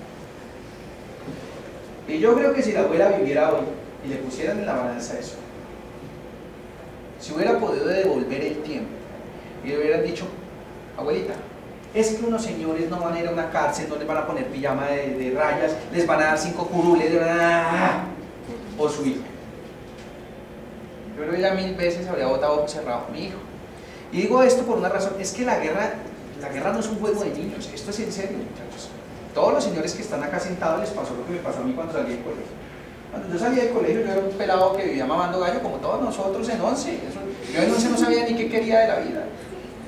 Y yo creo que si la abuela viviera hoy y le pusieran en la balanza eso, si hubiera podido devolver el tiempo y le hubieran dicho: abuelita, es que unos señores no van a ir a una cárcel, no les van a poner pijama de rayas, les van a dar 5 curules, por su hijo. Yo creo que ella 1000 veces habría votado cerrado mi hijo. Y digo esto por una razón: es que la guerra no es un juego de niños, esto es en serio, muchachos. Todos los señores que están acá sentados les pasó lo que me pasó a mí cuando salí del colegio. Cuando yo salí del colegio, yo era un pelado que vivía mamando gallo como todos nosotros en 11. Yo en 11 no sabía ni qué quería de la vida.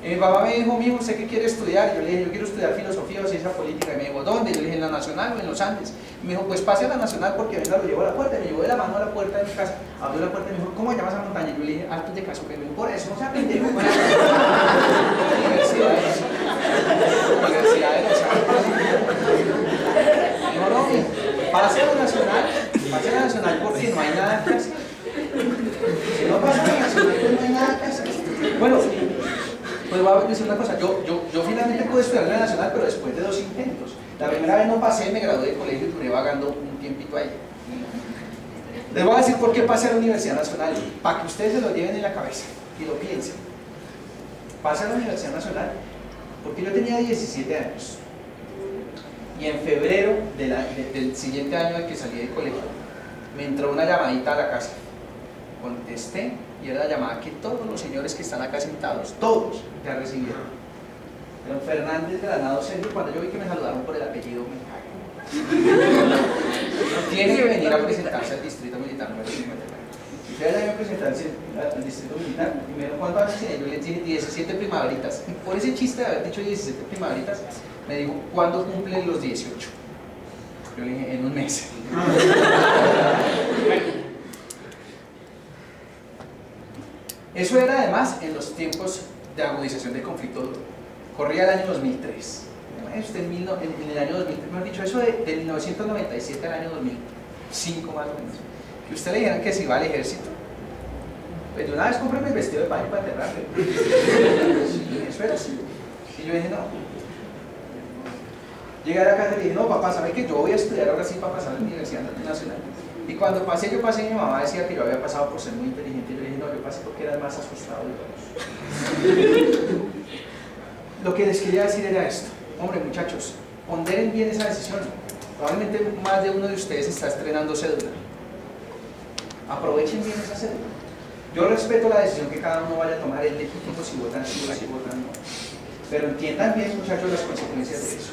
Mi papá me dijo: mijo, ¿usted qué quiere estudiar? Yo le dije: yo quiero estudiar filosofía o ciencia política. Y me dijo: ¿dónde? Yo le dije: en la Nacional o en los Andes. Y me dijo: pues pase a la Nacional porque venga, lo llevo a la puerta. Y me llevó de la mano a la puerta de mi casa, abrió la puerta y me dijo: ¿cómo llamas a montaña? Y yo le dije: Altos de Caso. Y me dijo: por eso no se aprende. Universidad de los Andes. Me dijo: no, mijo, pase a la Nacional porque no hay nada que hacer. Si no pasa a la Nacional, pues no hay nada que hacer. Bueno, pues voy a decir una cosa, yo finalmente pude estudiar en la Nacional, pero después de 2 intentos. La primera vez no pasé, me gradué del colegio y duré vagando un tiempito ahí. Les voy a decir por qué pasé a la Universidad Nacional, para que ustedes se lo lleven en la cabeza y lo piensen. Pasé a la Universidad Nacional porque yo tenía 17 años. Y en febrero del siguiente año del que salí del colegio, me entró una llamadita a la casa. Contesté y era la llamada que todos los señores que están acá sentados, todos, ya recibieron. Pero Fernández Granado Sergio, cuando yo vi que me saludaron por el apellido, me cago. Tiene que venir a presentarse al Distrito Militar número 59. Y yo ya me presenté al Distrito Militar y me dijo: ¿cuántos años tiene? Yo le dije: 17 primaveritas. Por ese chiste de haber dicho 17 primaveritas, me dijo: ¿cuándo cumplen los 18? Yo le dije: en un mes. Eso era además en los tiempos de agudización del conflicto duro. corría el año 2003. Usted en el año 2003, mejor dicho, eso de 1997 al año 2005 más o menos, que usted le dijeran que se iba al ejército, pues de una vez cómprame el vestido de baño para enterrarle. Sí, eso era así. Y yo dije, no. Llegué a la casa y le dije, no papá, ¿sabe que yo voy a estudiar ahora sí para pasar a la Universidad Nacional? Y cuando pasé, mi mamá decía que yo había pasado por ser muy inteligente. Y yo le dije, no, yo pasé porque era el más asustado de todos. Lo que les quería decir era esto. Hombre, muchachos, ponderen bien esa decisión. Probablemente más de uno de ustedes está estrenando cédula. Aprovechen bien esa cédula. Yo respeto la decisión que cada uno vaya a tomar, es legítimo si votan sí o si votan no. Pero entiendan bien, muchachos, las consecuencias de eso.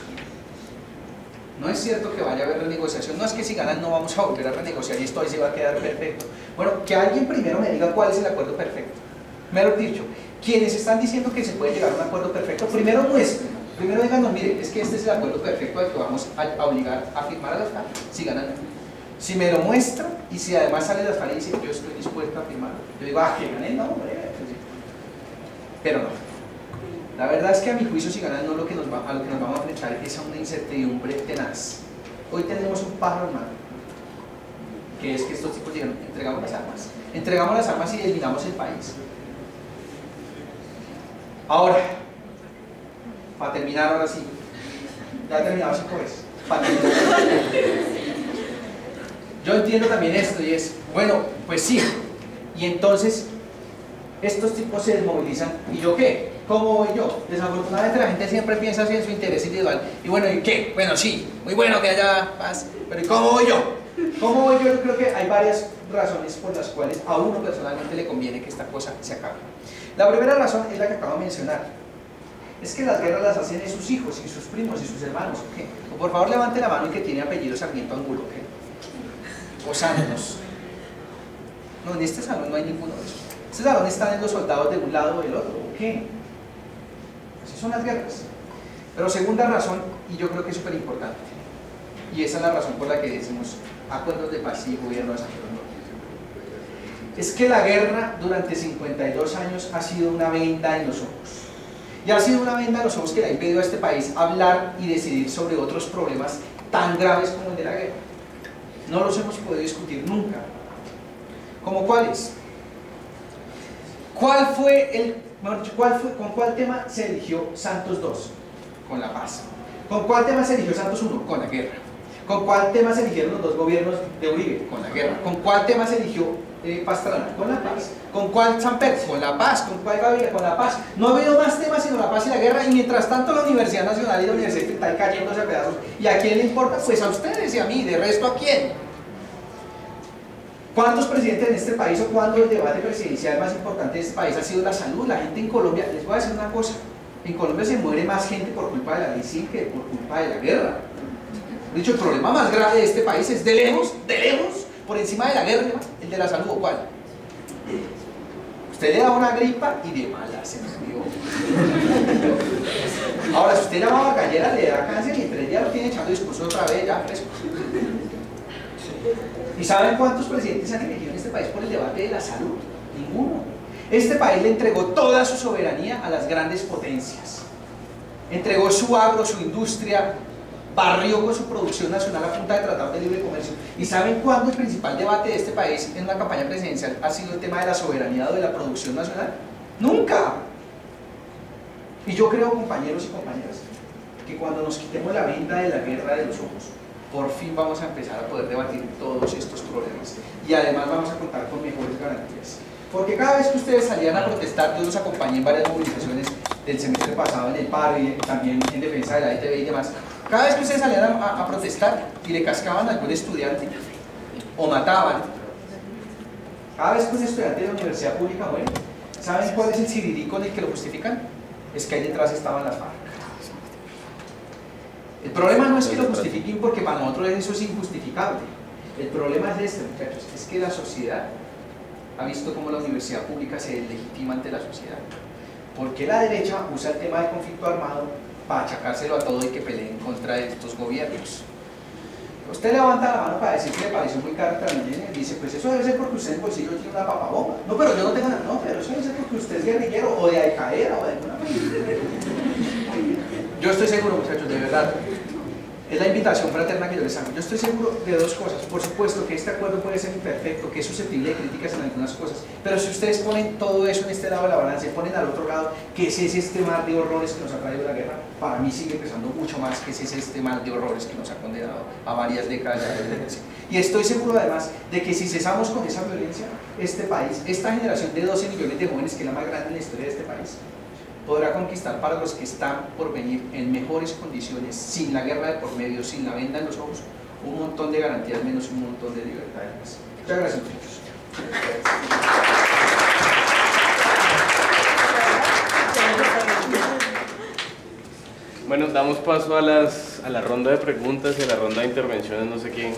No es cierto que vaya a haber renegociación, no es que si ganan no vamos a volver a renegociar y esto ahí se va a quedar perfecto. Bueno, que alguien primero me diga cuál es el acuerdo perfecto. Mejor dicho, quienes están diciendo que se puede llegar a un acuerdo perfecto, primero muestren. Primero díganos, mire, es que este es el acuerdo perfecto al que vamos a obligar a firmar a las FARC, si ganan. Si me lo muestra y si además sale las FARC y dice, yo estoy dispuesto a firmar, yo digo, que gané, no, hombre, pero no. La verdad es que a mi juicio, si ganan, no lo que a lo que nos vamos a enfrentar es a una incertidumbre tenaz. Hoy tenemos un pájaro en mano, que es que estos tipos dijeron, entregamos las armas y eliminamos el país. Ahora, para terminar ahora sí, ya he terminado 5 veces, para terminar. Yo entiendo también esto y es, bueno, pues sí, y entonces estos tipos se desmovilizan, ¿y yo qué? ¿Cómo voy yo? Desafortunadamente la gente siempre piensa así en su interés individual, y bueno, ¿y qué? Bueno, sí, muy bueno que haya paz, pero ¿y cómo voy yo? ¿Cómo voy yo? Yo creo que hay varias razones por las cuales a uno personalmente le conviene que esta cosa se acabe. La primera razón es la que acabo de mencionar. Es que las guerras las hacen de sus hijos y sus primos y sus hermanos, ¿ok? O por favor levante la mano el que tiene apellido Sarmiento Angulo, ¿ok? O Santos. No, en este salón no hay ninguno de esos. Este salón están los soldados de un lado o del otro, ¿ok? Así son las guerras. Pero segunda razón, y yo creo que es súper importante, y esa es la razón por la que decimos acuerdos de paz y gobierno de San Pedro, es que la guerra durante 52 años ha sido una venda en los ojos. Y ha sido una venda en los ojos que le ha impedido a este país hablar y decidir sobre otros problemas tan graves como el de la guerra. No los hemos podido discutir nunca. ¿Cómo cuáles? ¿Cuál fue ¿Con cuál tema se eligió Santos II? Con la paz. ¿Con cuál tema se eligió Santos I? Con la guerra. ¿Con cuál tema se eligieron los dos gobiernos de Uribe? Con la guerra. ¿Con cuál tema se eligió Pastrana? Con la paz. ¿Con cuál Samper? Con la paz. ¿Con cuál Gaviria? Con la paz. No ha habido más temas sino la paz y la guerra, y mientras tanto la Universidad Nacional y la Universidad están cayéndose a pedazos. ¿Y a quién le importa? Pues a ustedes y a mí. ¿De resto a quién? ¿Cuántos presidentes en este país o cuándo el debate presidencial más importante de este país ha sido la salud? La gente en Colombia, les voy a decir una cosa, en Colombia se muere más gente por culpa de la ley 100 que por culpa de la guerra. De hecho, el problema más grave de este país es de lejos, por encima de la guerra, el de la salud. ¿O cuál? Usted le da una gripa y de malas se murió. Ahora, si usted llama a Gallera, le da cáncer y en 3 días lo tiene echando discurso otra vez, ya fresco. ¿Y saben cuántos presidentes se han elegido en este país por el debate de la salud? Ninguno. Este país le entregó toda su soberanía a las grandes potencias. Entregó su agro, su industria, barrió con su producción nacional a punta de tratados de libre comercio. ¿Y saben cuándo el principal debate de este país en una campaña presidencial ha sido el tema de la soberanía o de la producción nacional? ¡Nunca! Y yo creo, compañeros y compañeras, que cuando nos quitemos la venda de la guerra de los ojos, por fin vamos a empezar a poder debatir todos estos problemas. Y además vamos a contar con mejores garantías. Porque cada vez que ustedes salían a protestar, yo los acompañé en varias movilizaciones del semestre pasado en el paro y también en defensa de la ITV y demás. Cada vez que ustedes salían a protestar y le cascaban a algún estudiante o mataban, cada vez que un estudiante de la universidad pública muere, ¿saben cuál es el sirirí con el que lo justifican? Es que ahí detrás estaban las FARC. El problema no es que lo justifiquen porque para nosotros eso es injustificable. El problema es este, muchachos, es que la sociedad ha visto cómo la universidad pública se deslegitima ante la sociedad. ¿Por qué la derecha usa el tema del conflicto armado para achacárselo a todo y que peleen contra estos gobiernos? Usted levanta la mano para decir que le pareció muy caro también y dice, pues eso debe ser porque usted en el bolsillo tiene una papabomba. No, pero yo no tengo nada. No, pero eso debe ser porque usted es guerrillero o de Al Qaeda o de alguna manera. Yo estoy seguro, muchachos, de verdad, es la invitación fraterna que yo les hago. Yo estoy seguro de dos cosas. Por supuesto que este acuerdo puede ser imperfecto, que es susceptible de críticas en algunas cosas, pero si ustedes ponen todo eso en este lado de la balanza y ponen al otro lado que ese es este mar de horrores que nos ha traído la guerra, para mí sigue pesando mucho más que ese es este mar de horrores que nos ha condenado a varias décadas de violencia. Y estoy seguro además de que si cesamos con esa violencia, este país, esta generación de 12 millones de jóvenes, que es la más grande en la historia de este país, podrá conquistar para los que están por venir en mejores condiciones, sin la guerra de por medio, sin la venda en los ojos, un montón de garantías menos un montón de libertades más. Muchas gracias, muchachos. Bueno, damos paso a la ronda de preguntas y a la ronda de intervenciones. No sé quién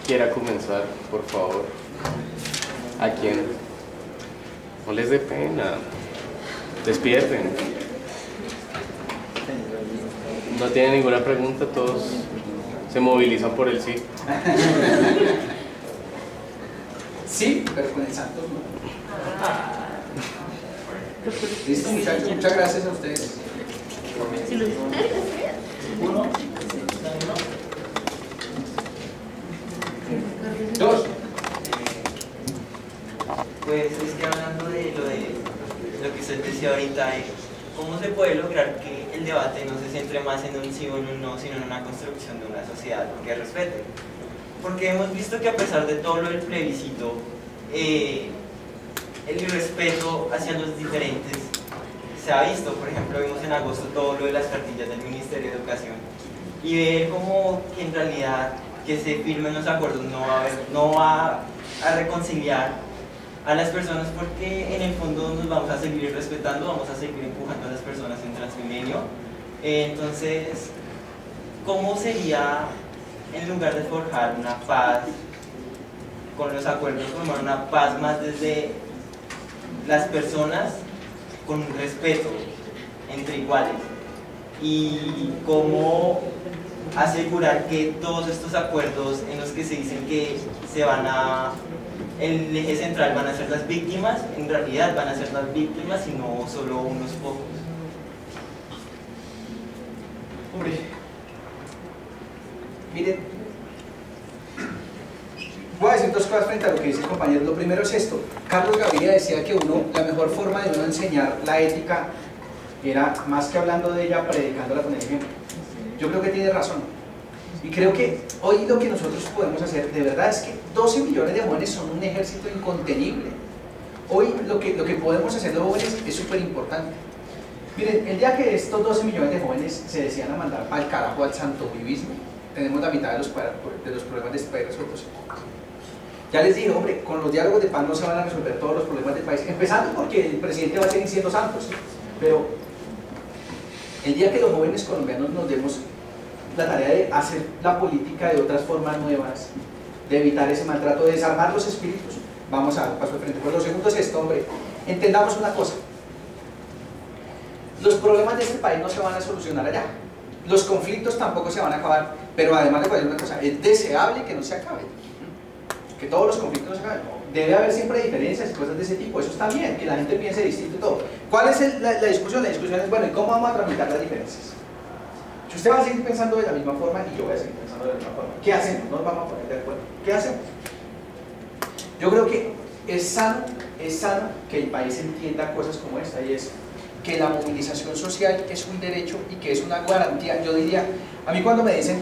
quiera comenzar, por favor. ¿A quién? No les dé pena. Despierten. No tienen ninguna pregunta, todos se movilizan por el sí. Sí, pero con el Santos no. Listo, muchachos, muchas gracias a ustedes. Uno. Dos. Pues es que hablando de lo que usted decía ahorita, ¿cómo se puede lograr que el debate no se centre más en un sí o en un no, sino en una construcción de una sociedad que respete? Porque hemos visto que a pesar de todo lo del plebiscito, el irrespeto hacia los diferentes se ha visto. Por ejemplo, vimos en agosto todo lo de las cartillas del Ministerio de Educación, y ver como que en realidad que se firmen los acuerdos no va a reconciliar a las personas, porque en el fondo nos vamos a seguir respetando, vamos a seguir empujando a las personas en Transmilenio. Entonces, ¿cómo sería, en lugar de forjar una paz con los acuerdos, formar una paz más desde las personas con respeto entre iguales? Y cómo asegurar que todos estos acuerdos en los que se dicen que el eje central van a ser las víctimas, en realidad van a ser las víctimas y no solo unos pocos. Hombre, miren, voy a decir dos cosas frente a lo que dice el compañero. Lo primero es esto: Carlos Gaviria decía que la mejor forma de uno enseñar la ética era, más que hablando de ella, predicándola con el ejemplo. Yo creo que tiene razón. Y creo que hoy lo que nosotros podemos hacer de verdad es que 12 millones de jóvenes son un ejército incontenible. Hoy lo que podemos hacer los jóvenes es súper importante. Miren, el día que estos 12 millones de jóvenes se decían a mandar al carajo al santo vivismo, tenemos la mitad de los problemas de este país resueltos. Ya les dije, hombre, con los diálogos de paz no se van a resolver todos los problemas del país, empezando porque el presidente va a seguir siendo santos, pero el día que los jóvenes colombianos nos demos la tarea de hacer la política de otras formas nuevas, de evitar ese maltrato, de desarmar los espíritus, vamos a dar un paso de frente. Pues lo segundo es esto, hombre, entendamos una cosa: los problemas de este país no se van a solucionar allá, los conflictos tampoco se van a acabar, pero además de cualquier una cosa, es deseable que no se acaben, que todos los conflictos no se acaben. Debe haber siempre diferencias y cosas de ese tipo, eso está bien, que la gente piense distinto y todo. ¿Cuál es la discusión? La discusión es, bueno, ¿y cómo vamos a tramitar las diferencias? Si usted va a seguir pensando de la misma forma y yo voy a seguir pensando de la misma forma, ¿qué hacemos? No nos vamos a poner de acuerdo. ¿Qué hacemos? Yo creo que es sano que el país entienda cosas como esta, y es que la movilización social es un derecho y que es una garantía. Yo diría, a mí cuando me dicen,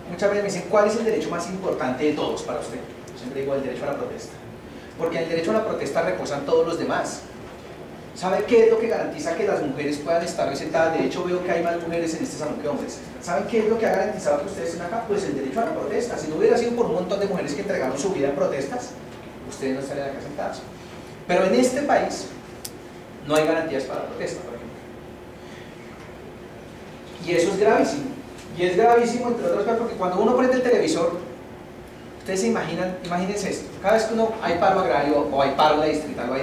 muchas veces me dicen, ¿cuál es el derecho más importante de todos para usted? Yo siempre digo el derecho a la protesta, porque en el derecho a la protesta reposan todos los demás. ¿Sabe qué es lo que garantiza que las mujeres puedan estar sentadas? De hecho, veo que hay más mujeres en este salón que hombres. ¿Saben qué es lo que ha garantizado que ustedes estén acá? Pues el derecho a la protesta. Si no hubiera sido por un montón de mujeres que entregaron su vida en protestas, ustedes no estarían acá sentados. Pero en este país no hay garantías para la protesta, por ejemplo. Y eso es gravísimo. Y es gravísimo, entre otras cosas, porque cuando uno prende el televisor, ustedes se imaginan, imagínense esto: cada vez que hay paro agrario o hay paro en la distrital o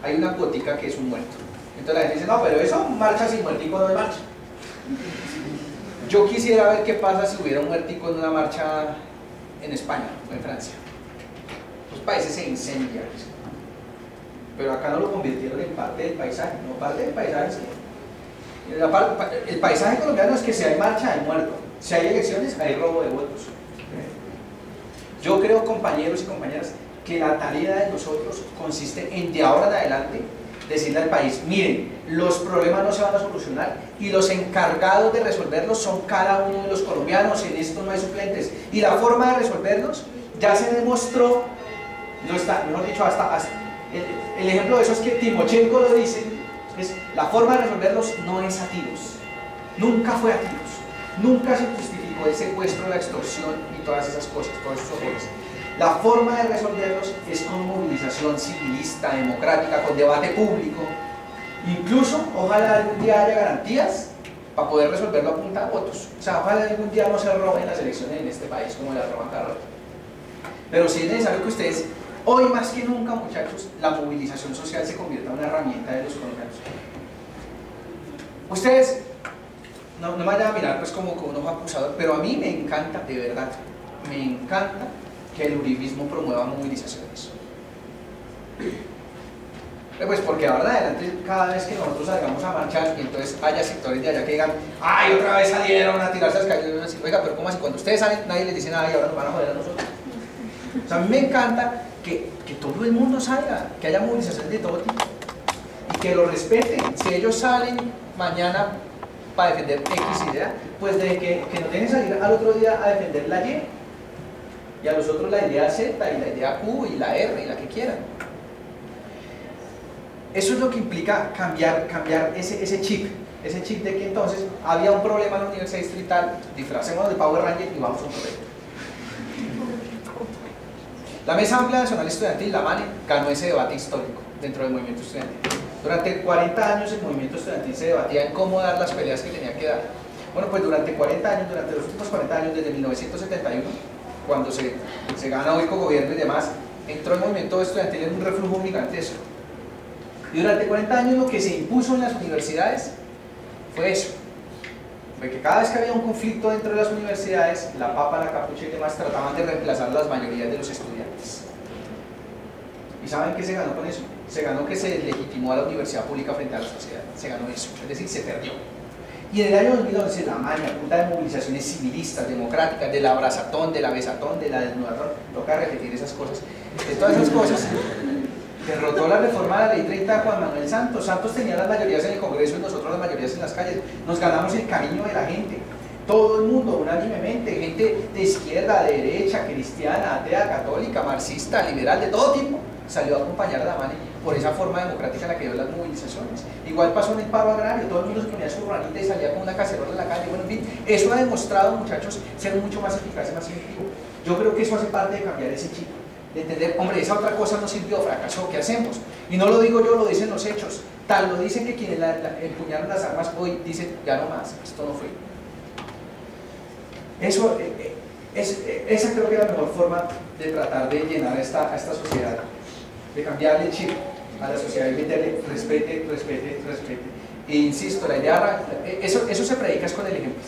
hay una cuotica que es un muerto. Entonces la gente dice, no, pero eso marcha sin muertico no hay marcha. Yo quisiera ver qué pasa si hubiera un muertico en una marcha en España o en Francia. Los países se incendian, pero acá no lo convirtieron en parte del paisaje, no parte del paisaje. El paisaje colombiano es que si hay marcha, hay muerto. Si hay elecciones, hay robo de votos. Yo creo, compañeros y compañeras, que la tarea de nosotros consiste en, de ahora en adelante, decirle al país, miren, los problemas no se van a solucionar y los encargados de resolverlos son cada uno de los colombianos, en esto no hay suplentes. Y la forma de resolverlos ya se demostró, no está, mejor dicho, hasta el ejemplo de eso es que Timochenko lo dice, es la forma de resolverlos no es a tiros, nunca fue a tiros, nunca se justificó el secuestro, la extorsión y todas esas cosas, todos esos horrores. La forma de resolverlos es con movilización civilista, democrática, con debate público. Incluso, ojalá algún día haya garantías para poder resolverlo a punta de votos. O sea, ojalá algún día no se roben las elecciones en este país como las roban cada rato. Pero sí es necesario que ustedes, hoy más que nunca, muchachos, la movilización social se convierta en una herramienta de los colombianos. Ustedes, no me vayan a mirar pues como un ojo acusador, pero a mí me encanta, de verdad, me encanta que el uribismo promueva movilizaciones. Pues porque ahora en adelante, cada vez que nosotros salgamos a marchar y entonces haya sectores de allá que digan, ¡ay, otra vez salieron a tirarse las calles! Oiga, pero ¿cómo así? Cuando ustedes salen, nadie les dice nada y ahora nos van a joder a nosotros. O sea, a mí me encanta que todo el mundo salga, que haya movilizaciones de todo tipo y que lo respeten. Si ellos salen mañana para defender X idea, pues de que no dejen salir al otro día a defender la Y. Y a los otros la idea Z y la idea Q y la R y la que quieran. Eso es lo que implica cambiar ese chip de que entonces había un problema en la Universidad Distrital, disfracémonos de Power Ranger y vamos a un proyecto. La Mesa Amplia Nacional Estudiantil, la MANE, ganó ese debate histórico dentro del movimiento estudiantil. Durante 40 años el movimiento estudiantil se debatía en cómo dar las peleas que tenía que dar. Bueno, pues durante 40 años, durante los últimos 40 años, desde 1971, cuando se gana hoy con gobierno y demás, entró el movimiento estudiantil en un reflujo gigantesco. Y durante 40 años lo que se impuso en las universidades fue eso. Fue que cada vez que había un conflicto dentro de las universidades, la papa, la capucha y demás trataban de reemplazar las mayorías de los estudiantes. ¿Y saben qué se ganó con eso? Se ganó que se deslegitimó a la universidad pública frente a la sociedad. Se ganó eso, es decir, se perdió. Y en el año 2011 la MANE, a punta de movilizaciones civilistas, democráticas, de la abrazatón, de la besatón, de la desnudatón, toca repetir esas cosas, de todas esas cosas, derrotó la reforma de la ley 30 de Juan Manuel Santos. Santos tenía las mayorías en el Congreso y nosotros las mayorías en las calles. Nos ganamos el cariño de la gente, todo el mundo, unánimemente, gente de izquierda, de derecha, cristiana, atea, católica, marxista, liberal, de todo tipo, salió a acompañar a la MANE por esa forma democrática en la que dio las movilizaciones. Igual pasó en el paro agrario, todo el mundo se ponía su ranita y salía con una cacerola en la calle. Bueno, en fin, eso ha demostrado, muchachos, ser mucho más eficaz y más efectivo. Yo creo que eso hace parte de cambiar ese chip, de entender, hombre, esa otra cosa no sirvió, fracasó, ¿qué hacemos? Y no lo digo yo, lo dicen los hechos. Tal lo dicen que quienes empuñaron las armas hoy dicen, ya no más, esto no fue. Eso, esa creo que es la mejor forma de tratar de llenar a esta sociedad, de cambiarle el chip a la sociedad y meterle respete. E insisto, la idea, eso se predica es con el ejemplo.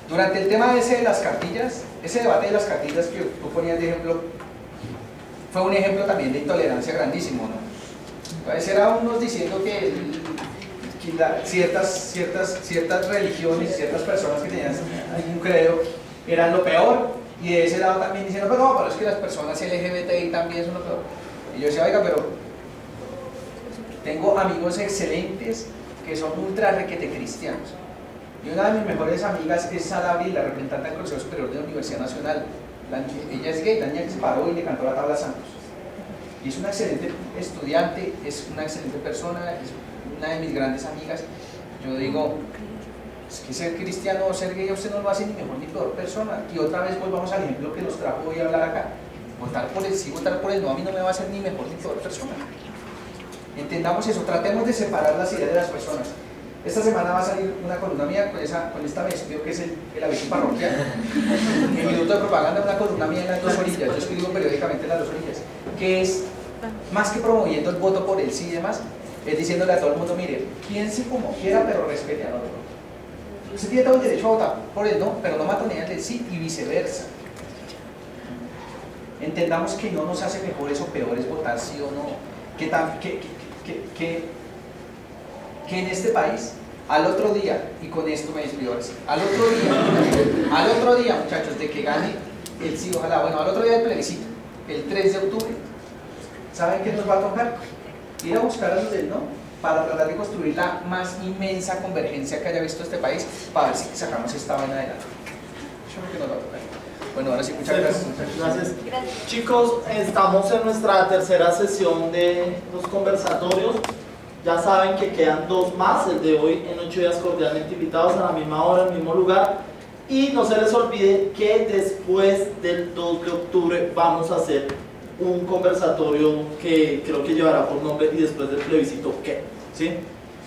Durante el tema ese de las cartillas, ese debate de las cartillas que tú ponías de ejemplo, fue un ejemplo también de intolerancia grandísimo, ¿no? Entonces era unos diciendo que ciertas religiones, ciertas personas que tenían algún credo eran lo peor, y de ese lado también diciendo, pero es que las personas LGBTI también son lo peor. Y yo decía, oiga, pero tengo amigos excelentes que son ultra requete cristianos. Y una de mis mejores amigas es Sara Abril, la representante del Consejo Superior de la Universidad Nacional. Ella es gay, la niña que se paró y le cantó la tabla a Santos. Y es una excelente estudiante, es una excelente persona, es una de mis grandes amigas. Yo digo, es que ser cristiano o ser gay a usted no lo hace ni mejor ni peor persona. Y otra vez volvamos al ejemplo que nos trajo hoy a hablar acá. Votar por el sí, votar por el no, a mí no me va a hacer ni mejor ni peor persona. Entendamos eso, tratemos de separar las ideas de las personas. Esta semana va a salir una columna mía con esta me despido que es el aviso parroquial. Mi minuto de propaganda, una columna mía en las dos orillas. Yo escribo periódicamente en las dos orillas, que es más que promoviendo el voto por el sí y demás, es diciéndole a todo el mundo, mire, piense como quiera, pero respete al otro. Usted tiene todo el derecho a votar por el no, pero no matonee el del sí y viceversa. Entendamos que no nos hace mejores o peores votar sí o no, que en este país Al otro día, y con esto me despido ahora sí, al otro día, muchachos, de que gane el sí, ojalá, bueno, al otro día del plebiscito, el 3 de octubre, ¿saben qué nos va a tocar? Ir a buscar a los del no, para tratar de construir la más inmensa convergencia que haya visto este país, para ver si sacamos esta vaina adelante. Yo creo que nos va a tocar. Bueno, ahora sí, muchas gracias. Gracias. Chicos, estamos en nuestra tercera sesión de los conversatorios. Ya saben que quedan 2 más, el de hoy en 8 días cordialmente invitados a la misma hora, en el mismo lugar. Y no se les olvide que después del 2 de octubre vamos a hacer un conversatorio que creo que llevará por nombre y después del plebiscito, ¿qué? ¿Sí?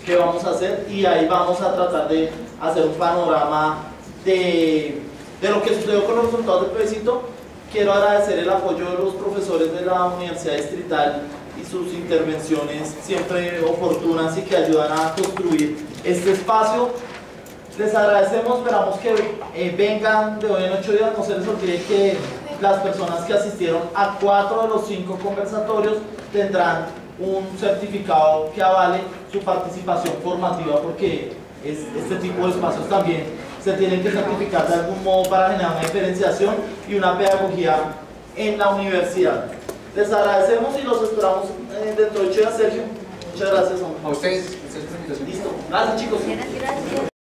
¿Qué vamos a hacer? Y ahí vamos a tratar de hacer un panorama de lo que sucedió con los resultados del plebiscito. Quiero agradecer el apoyo de los profesores de la Universidad Distrital y sus intervenciones siempre oportunas y que ayudan a construir este espacio. Les agradecemos, esperamos que vengan de hoy en 8 días. No se les olvide que las personas que asistieron a 4 de los 5 conversatorios tendrán un certificado que avale su participación formativa, porque este tipo de espacios también se tienen que certificar de algún modo para generar una diferenciación y una pedagogía en la universidad. Les agradecemos y los esperamos dentro de 8 días, Sergio. Muchas gracias. A ustedes. Listo. Gracias, chicos. Gracias.